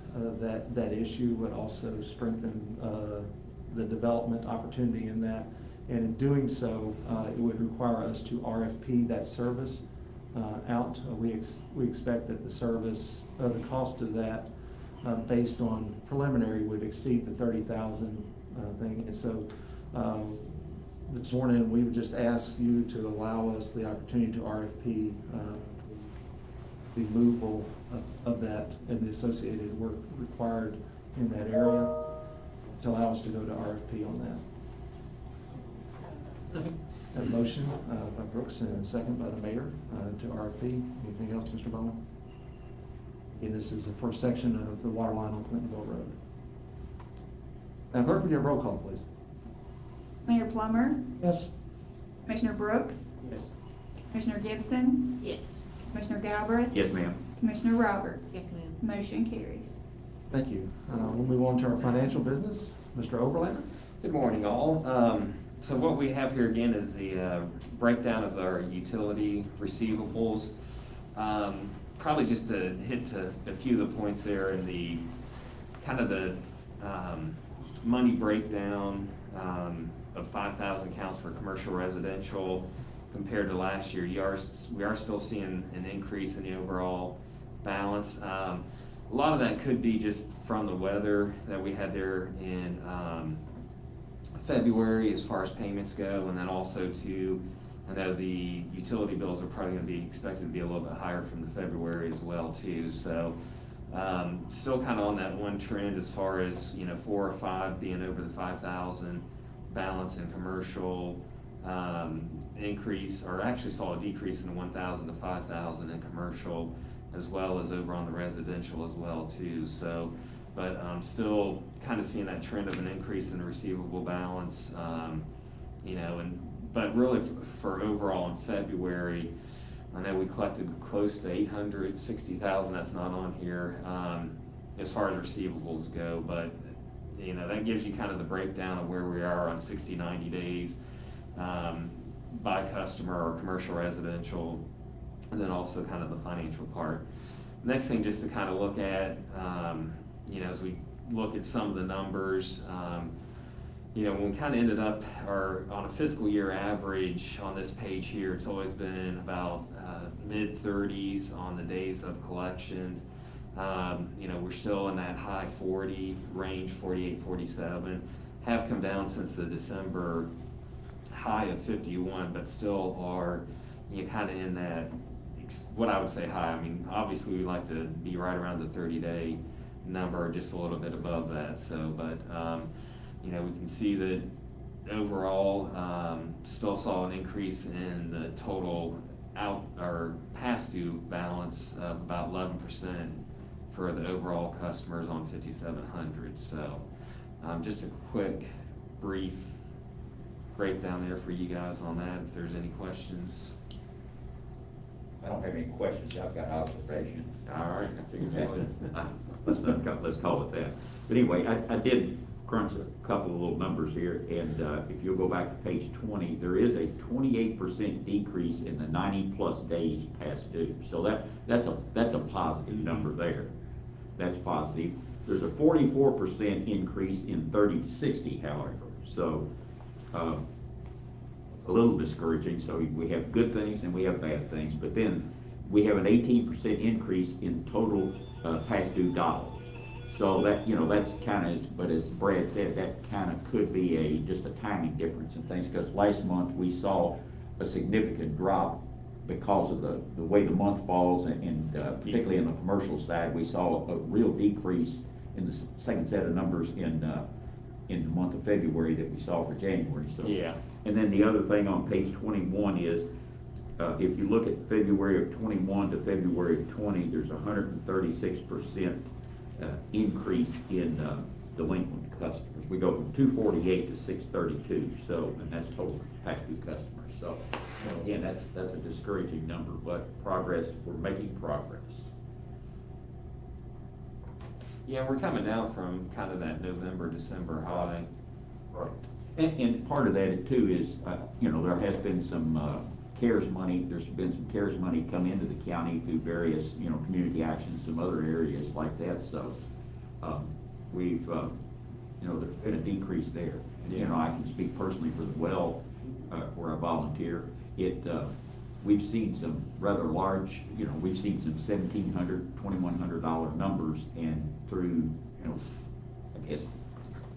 that issue would also strengthen the development opportunity in that. And in doing so, it would require us to RFP that service out. We expect that the service, the cost of that, based on preliminary, would exceed the 30,000 thing. And so this morning, we would just ask you to allow us the opportunity to RFP the removal of that and the associated work required in that area, to allow us to go to RFP on that. A motion by Brooks and a second by the mayor to RFP. Anything else, Mr. Bowman? And this is the first section of the water line on Clintonville Road. Now, clerk, would you have roll call, please? Mayor Plummer, Yes. Commissioner Brooks, Yes. Commissioner Gibson, Yes. Commissioner Galbraith. Yes, ma'am. Commissioner Roberts. Yes, ma'am. Motion carries. Thank you. We'll move on to our financial business. Mr. Oberlander? Good morning, all. So what we have here again is the breakdown of our utility receivables. Probably just to hit to a few of the points there in the kind of the money breakdown of 5,000 counts for commercial residential compared to last year. We are still seeing an increase in the overall balance. A lot of that could be just from the weather that we had there in February as far as payments go, and then also too, I know the utility bills are probably going to be expected to be a little bit higher from the February as well too. So still kind of on that one trend as far as 4 or 5 being over the 5,000 balance in commercial, increase, or actually saw a decrease in 1,000 to 5,000 in commercial, as well as over on the residential as well too. So, but still kind of seeing that trend of an increase in the receivable balance, but really for overall in February, I know we collected close to 860,000. That's not on here as far as receivables go, but that gives you kind of the breakdown of where we are on 60, 90 days by customer or commercial, residential, and then also kind of the financial part. Next thing, just to kind of look at, you know, as we look at some of the numbers, you know, when we kind of ended up, or on a fiscal year average on this page here, it's always been about mid-30s on the days of collections. You know, we're still in that high 40 range, 48, 47. Have come down since the December high of 51, but still are, you know, kind of in that, what I would say high. I mean, obviously we like to be right around the 30-day number, just a little bit above that. So, but, you know, we can see that overall, still saw an increase in the total out or past due balance of about 11% for the overall customers on 5,700. So, just a quick, brief breakdown there for you guys on that, if there's any questions. I don't have any questions, I've got observations. All right, I figured you would. Let's call it that. But anyway, I did crunch a couple of little numbers here, and if you'll go back to page 20, there is a 28% decrease in the 90-plus days past due. So that's a positive number there. That's positive. There's a 44% increase in 30 to 60, however. So a little discouraging. So we have good things and we have bad things, but then we have an 18% increase in total past due dollars. So that, you know, that's kind of, but as Brad said, that kind of could be just a timing difference in things, because last month we saw a significant drop because of the way the month falls, and particularly in the commercial side, we saw a real decrease in the second set of numbers in the month of February that we saw for January. So yeah. And then the other thing on page 21 is, if you look at February of 21 to February of 20, there's 136% increase in delinquent customers. We go from 248 to 632. So, and that's total past due customers. So, you know, again, that's a discouraging number, but progress. We're making progress. Yeah, we're coming down from kind of that November, December high. Right. And part of that too is, you know, there has been some CARES money. There's been some CARES money come into the county through various, you know, community actions, some other areas like that. So we've, you know, there's been a decrease there. And, you know, I can speak personally for the well where I volunteer. We've seen some rather large, you know, we've seen some $1,700, $2,100 numbers, and through, you know, I guess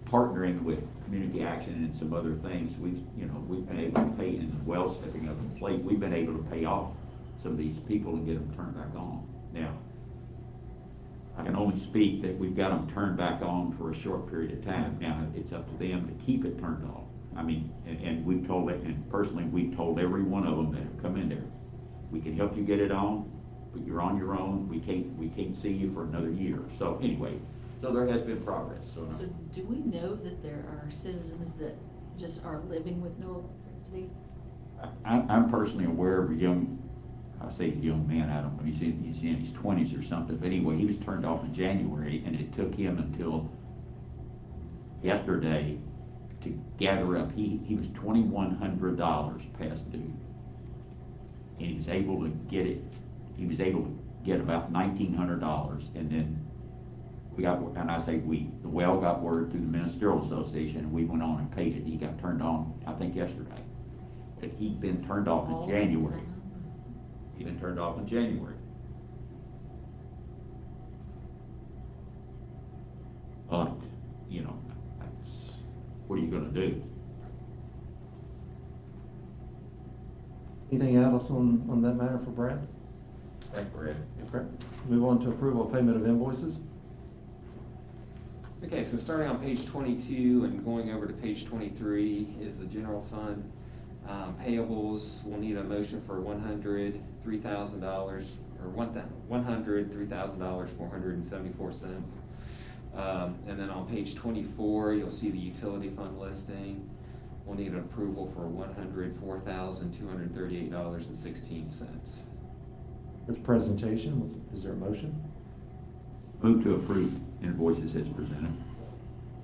partnering with community action and some other things, we've been able to pay, and the well stepping up to the plate, we've been able to pay off some of these people and get them turned back on. Now, I can only speak that we've got them turned back on for a short period of time. Now, it's up to them to keep it turned on. I mean, and we've told it, and personally, we've told every one of them that have come in there, we can help you get it on, but you're on your own. We can't see you for another year. So anyway, so there has been progress. So do we know that there are citizens that just are living with no electricity? I'm personally aware of a young, I say young man, I don't know, he's in his 20s or something, but anyway, he was turned off in January, and it took him until yesterday to gather up. He was $2,100 past due, and he was able to get it. He was able to get about $1,900, and then we got, and I say we, the well got word through the Ministerial Association, and we went on and paid it. He got turned on, I think, yesterday. But he'd been turned off in January. He'd been turned off in January. But, you know, what are you going to do? Anything else on that matter for Brad? Thank you, Brad. Okay. Move on to approval of payment of invoices. Okay, so starting on page 22 and going over to page 23 is the general fund. Payables, we'll need a motion for $103,000, or $103,474. And then on page 24, you'll see the utility fund listing. We'll need an approval for $104,238.16. With presentation, is there a motion? Move to approve invoices as presented.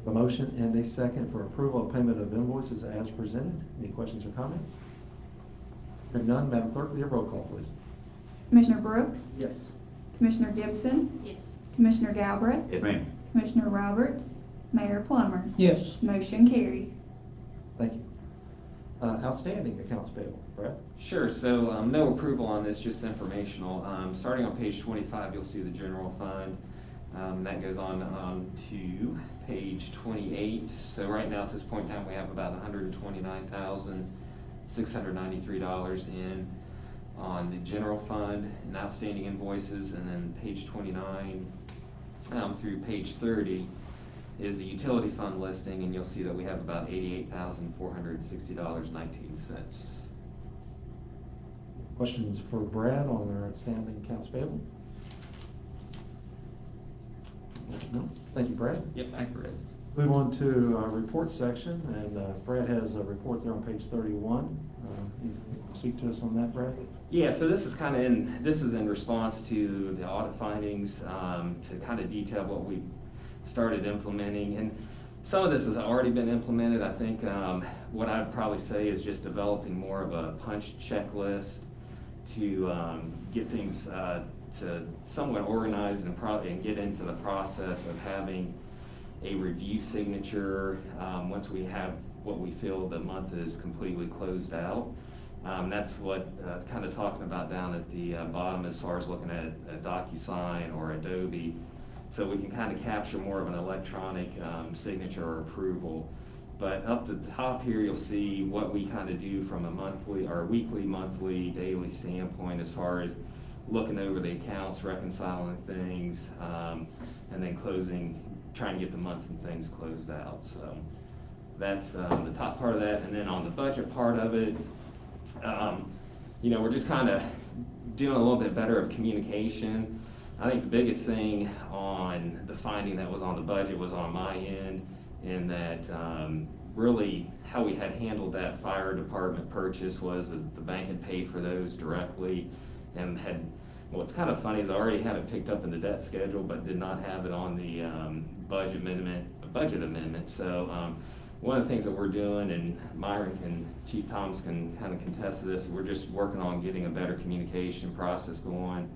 A motion and a second for approval of payment of invoices as presented. Any questions or comments? Hearing none, Madam Clerk, will you roll call, please? Commissioner Brooks? Yes. Commissioner Gibson, Yes. Commissioner Galbraith, Yes, ma'am. Commissioner Roberts, Mayor Plummer. Yes. Motion carries. Thank you. Outstanding accounts payable, Brad? Sure, so, no approval on this, just informational. Starting on page 25, you'll see the general fund. That goes on to page 28. So right now, at this point in time, we have about $129,693 in on the general fund and outstanding invoices. And then page 29 through page 30 is the utility fund listing, and you'll see that we have about $88,460.19. Questions for Brad on our outstanding accounts payable? No? Thank you, Brad. Yep, accurate. Move on to our report section, and Brad has a report there on page 31. You can speak to us on that, Brad? Yeah, so this is in response to the audit findings, to kind of detail what we started implementing. And some of this has already been implemented. I think what I'd probably say is just developing more of a punch checklist to get things to somewhat organized and get into the process of having a review signature once we have what we feel the month is completely closed out. That's what kind of talking about down at the bottom as far as looking at a DocuSign or Adobe, so we can kind of capture more of an electronic signature or approval. But up the top here, you'll see what we kind of do from a monthly or weekly, monthly, daily standpoint as far as looking over the accounts, reconciling things, and then trying to get the months and things closed out. So that's the top part of that. And then on the budget part of it, we're just kind of doing a little bit better of communication. I think the biggest thing on the finding that was on the budget was on my end, in that really how we had handled that fire department purchase was that the bank had paid for those directly, and what's kind of funny is I already had it picked up in the debt schedule, but did not have it on the budget amendment. So one of the things that we're doing, and Myron and Chief Thomas can kind of contest to this, we're just working on getting a better communication process going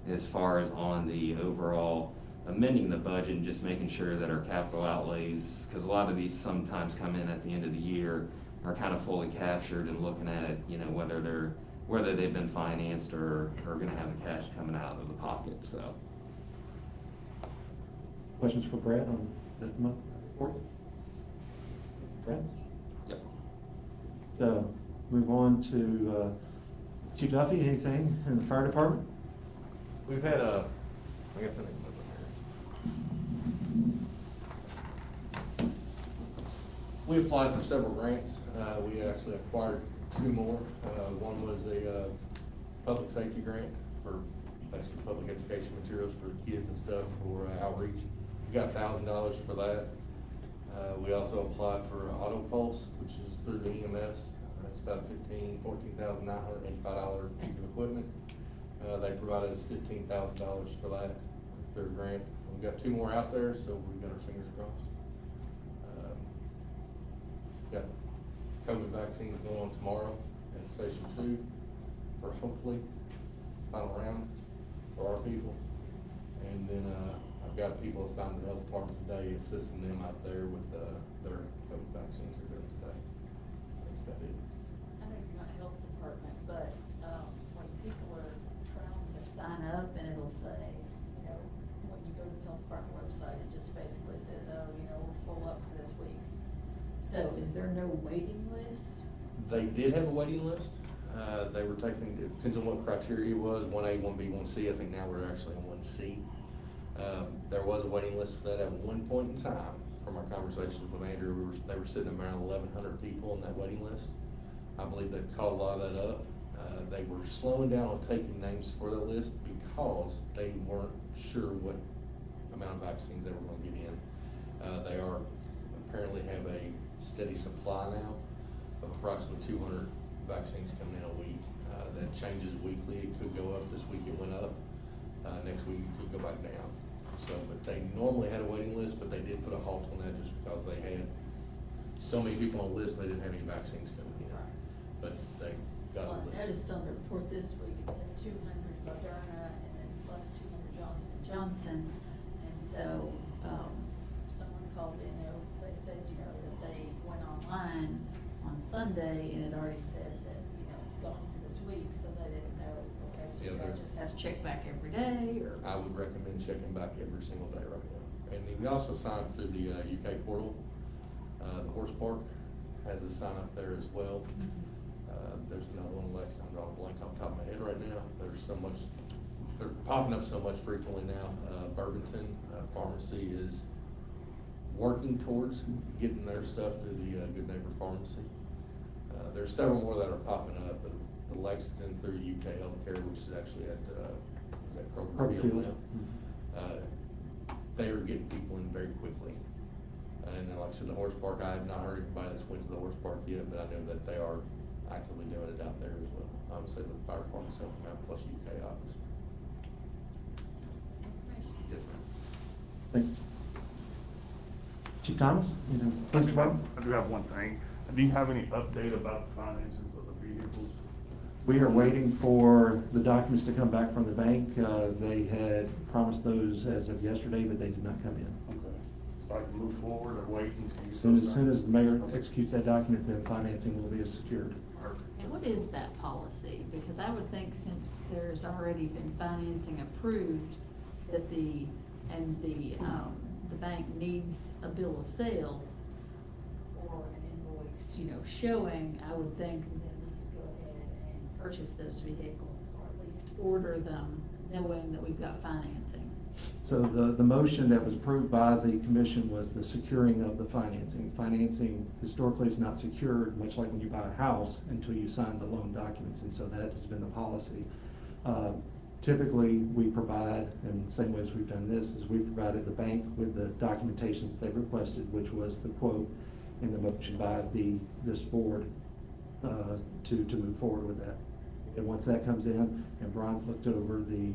as far as on the overall amending the budget and just making sure that our capital outlays, because a lot of these sometimes come in at the end of the year, are kind of fully captured, and looking at, whether they've been financed or are gonna have the cash coming out of the pocket, so. Questions for Brad on that month report? Brad? Yep. Move on to Chief Duffy, anything in the fire department? We've had I guess I need to move it here. We applied for several grants. We actually acquired 2 more. One was a public safety grant for basically public education materials for kids and stuff for outreach. We got $1,000 for that. We also applied for Auto Pulse, which is through the EMS. It's about $14,985 piece of equipment. They provided us $15,000 for that, their grant. We've got 2 more out there, so we've got our fingers crossed. Got COVID vaccines going on tomorrow at Station 2 for hopefully final round for our people. And then I've got people assigned to the health department today, assisting them out there with their COVID vaccines they're doing today. That's about it. I know you're not health department, but when people are trying to sign up, and it'll say, when you go to the health department website, it just basically says, we're full up for this week. So is there no waiting list? They did have a waiting list. They were taking, it depends on what criteria it was, 1A, 1B, 1C. I think now we're actually on 1C. There was a waiting list for that at one point in time. From our conversations with Andrew, they were sitting around 1,100 people on that waiting list. I believe they've caught a lot of that up. They were slowing down on taking names for that list because they weren't sure what amount of vaccines they were going to get in. They apparently have a steady supply now of approximately 200 vaccines coming in a week. That changes weekly. It could go up. This week it went up. Next week it could go back down. So, but they normally had a waiting list, but they did put a halt on that just because they had so many people on the list, they didn't have any vaccines coming in. But they got Well, I noticed on the report this week, it said 200 Moderna and then plus 200 Johnson & Johnson. And so, someone called in, they said, that they went online on Sunday and it already said that, it's gone for this week, so they didn't know, okay, so Yeah, you they're- just have to check back every day, or? I would recommend checking back every single day right now. And we also signed through the UK portal. The horse park has a sign up there as well. There's another one, Lex, I'm drawing a blank off the top of my head right now. There's so much, they're popping up so much frequently now. Burlington Pharmacy is working towards getting their stuff through the Good Neighbor Pharmacy. There's several more that are popping up, but the Lexington through UK Healthcare, which is actually at, is that Kroger Field now? They are getting people in very quickly. And then, like I said, the horse park, I have not heard anybody that's went to the horse park yet, but I know that they are actively doing it out there as well. Obviously, the fire department's helping out, plus UK office. Yes, ma'am. Thank you. Chief Thomas, please provide. I do have one thing. Do you have any update about the finances of the vehicles? We are waiting for the documents to come back from the bank. They had promised those as of yesterday, but they did not come in. Okay. So I can move forward or wait until you? As soon as the mayor executes that document, then financing will be secured. And what is that policy? Because I would think since there's already been financing approved, that the bank needs a bill of sale or an invoice, showing, I would think that we could go ahead and purchase those vehicles, or at least order them, knowing that we've got financing. So the motion that was approved by the commission was the securing of the financing. Financing historically is not secured, much like when you buy a house, until you sign the loan documents, and so that has been the policy. Typically, we provide, and the same way as we've done this, is we provided the bank with the documentation that they requested, which was the quote in the motion by this board to move forward with that. And once that comes in, and Brian's looked over the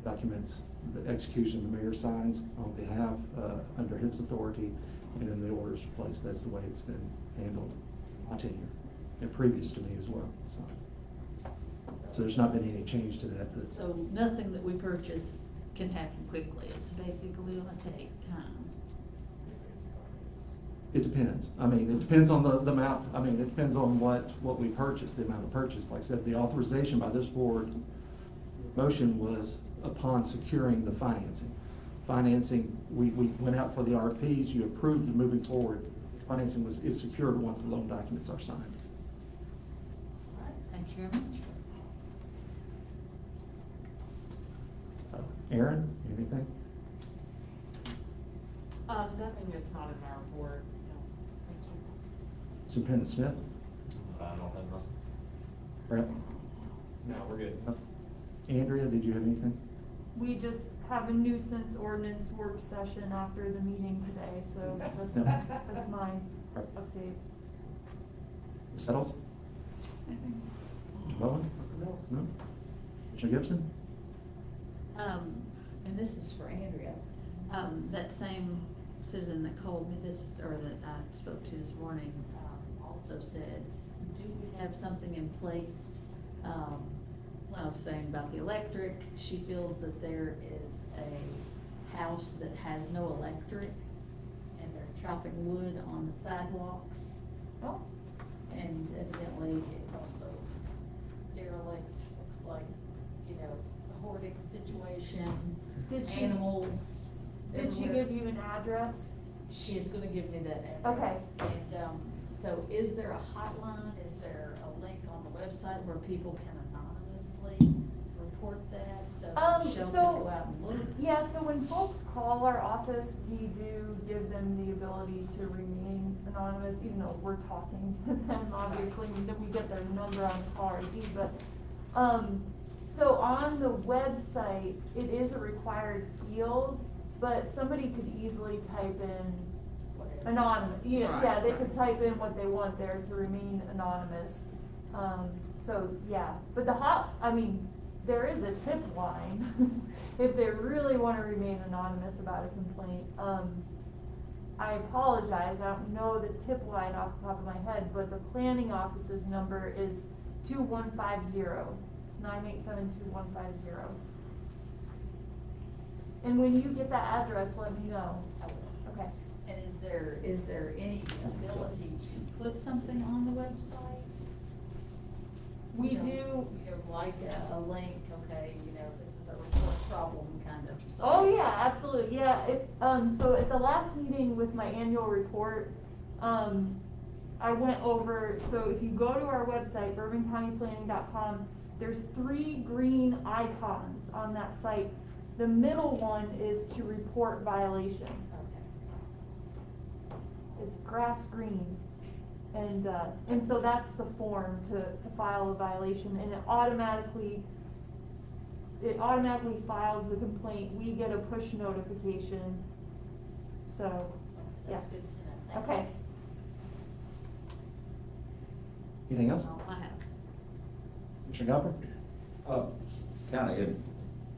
documents, the execution the mayor signs on behalf, under his authority, and then the orders are placed. That's the way it's been handled my tenure, and previous to me as well, so there's not been any change to that. But So nothing that we purchase can happen quickly. It's basically gonna take time. it depends. I mean, it depends on the amount. I mean, it depends on what we purchase, the amount of purchase. Like I said, the authorization by this board motion was upon securing the financing. Financing, we went out for the RFPs, you approved moving forward. Financing is secured once the loan documents are signed. All right, thank you very much. Aaron, anything? Nothing that's not in our report, so, thank you. Superintendent Smith? I don't have nothing. Brett? No, we're good. Andrea, did you have anything? We just have a nuisance ordinance work session after the meeting today, so that's my update. Ms. Settles? Nothing. Mr. Bowen? No? Mr. Gibson? And this is for Andrea. That same citizen that called me or that I spoke to this morning, also said, do we have something in place? When I was saying about the electric, she feels that there is a house that has no electric, and they're chopping wood on the sidewalks. Oh. And evidently, it's also derelict, looks like, a hoarding situation, animals. Did she give you an address? She is gonna give me that address. Okay. And, so is there a hotline, is there a link on the website where people can anonymously report that? So Michelle can go out and look? Yeah, so when folks call our office, we do give them the ability to remain anonymous, even though we're talking to them, obviously, then we get their number on the call ID, but, so on the website, it is a required field, but somebody could easily type in anonymous, yeah, they could type in what they want there to remain anonymous. So, yeah, but there is a tip line, if they really wanna remain anonymous about a complaint. I apologize, I don't know the tip line off the top of my head, but the planning office's number is 2150. It's 987-2150. And when you get that address, let me know. Okay. And is there any ability to put something on the website? We You know, do. You know, like a link, okay, you know, this is a report problem kind of. Oh, yeah, absolutely, yeah, so at the last meeting with my annual report, I went over, so if you go to our website, bourboncountyplanning.com, there's 3 green icons on that site. The middle one is to report violation. It's grass green. And so that's the form to file a violation, and it automatically files the complaint. We get a push notification. So, yes. That's good to know. Thank Okay. Anything else? All I have. Mr. Galper? Kind of in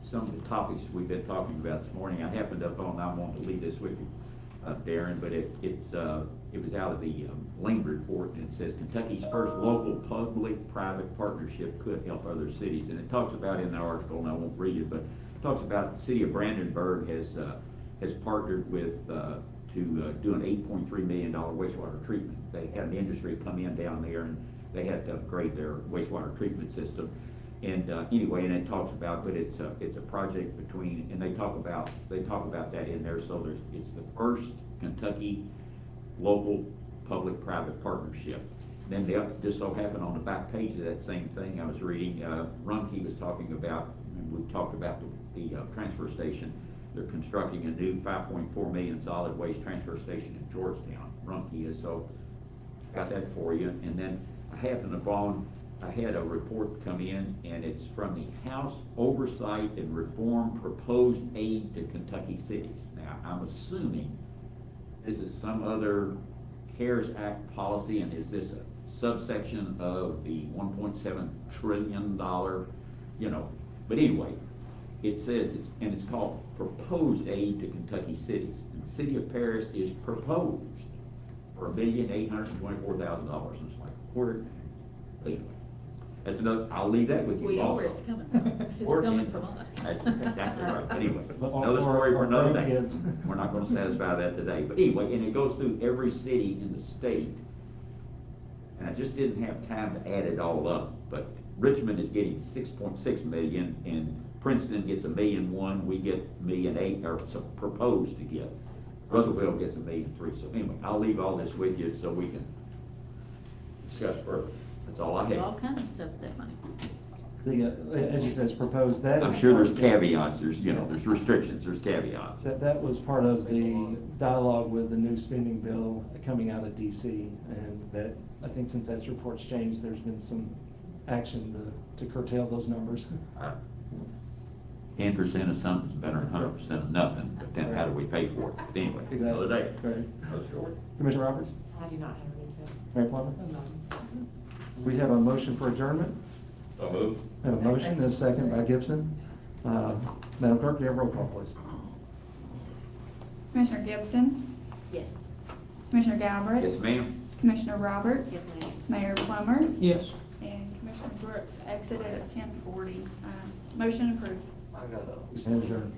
some of the topics we've been talking about this morning, I happened upon, I wanted to leave this with you, Darren, but it was out of the Lane report, and it says Kentucky's first local public-private partnership could help other cities. And it talks about in the article, and I won't read it, but it talks about the city of Brandenburg has partnered with, to do an $8.3 million wastewater treatment. They had an industry come in down there, and they had to upgrade their wastewater treatment system. And anyway, and it talks about, but it's a project between, and they talk about that in there. So it's the first Kentucky local public-private partnership. Then just so happened on the back page of that same thing I was reading, Rumpke was talking about, and we talked about the transfer station. They're constructing a new 5.4 million solid waste transfer station in Georgetown. Rumpke is, so got that for you. And then I happened upon, I had a report come in, and it's from the House Oversight and Reform Proposed Aid to Kentucky Cities. Now, I'm assuming this is some other CARES Act policy, and is this a subsection of the $1.7 trillion, but anyway, it says, it's called Proposed Aid to Kentucky Cities. And the city of Paris is proposed for $1,824,000. And it's like, where, anyway. That's another, I'll leave that with you. We know where also. it's coming from. It's coming from us. That's exactly right. Anyway, Or- another story for or another day. grandkids. We're not gonna satisfy that today. But anyway, and it goes through every city in the state. And I just didn't have time to add it all up, but Richmond is getting 6.6 million, and Princeton gets $1.1 million, we get $1.8 million, or so proposed to get. Russellville gets $1.3 million. So anyway, I'll leave all this with you so we can discuss further. That's all I have. All kinds of stuff with that money. As you said, it's proposed, that I'm is sure there's part of- caveats, there's restrictions, there's caveats. That was part of the dialogue with the new spending bill coming out of DC, and that, I think since that report's changed, there's been some action to curtail those numbers. 10% of something's better than 100% of nothing, but then how do we pay for it? But anyway, another day. Right. Another story. Commissioner Roberts? I do not have anything. Mayor Plummer? We have a motion for adjournment. So moved. We have a motion and a second by Gibson. Madam Clerk, do you have roll call, please? Commissioner Gibson, Yes. Commissioner Galbraith. Yes, ma'am. Commissioner Roberts. Yes, ma'am. Mayor Plummer. Yes. And Commissioner Brooks exited at 10:40. Motion approved. Stand adjourned.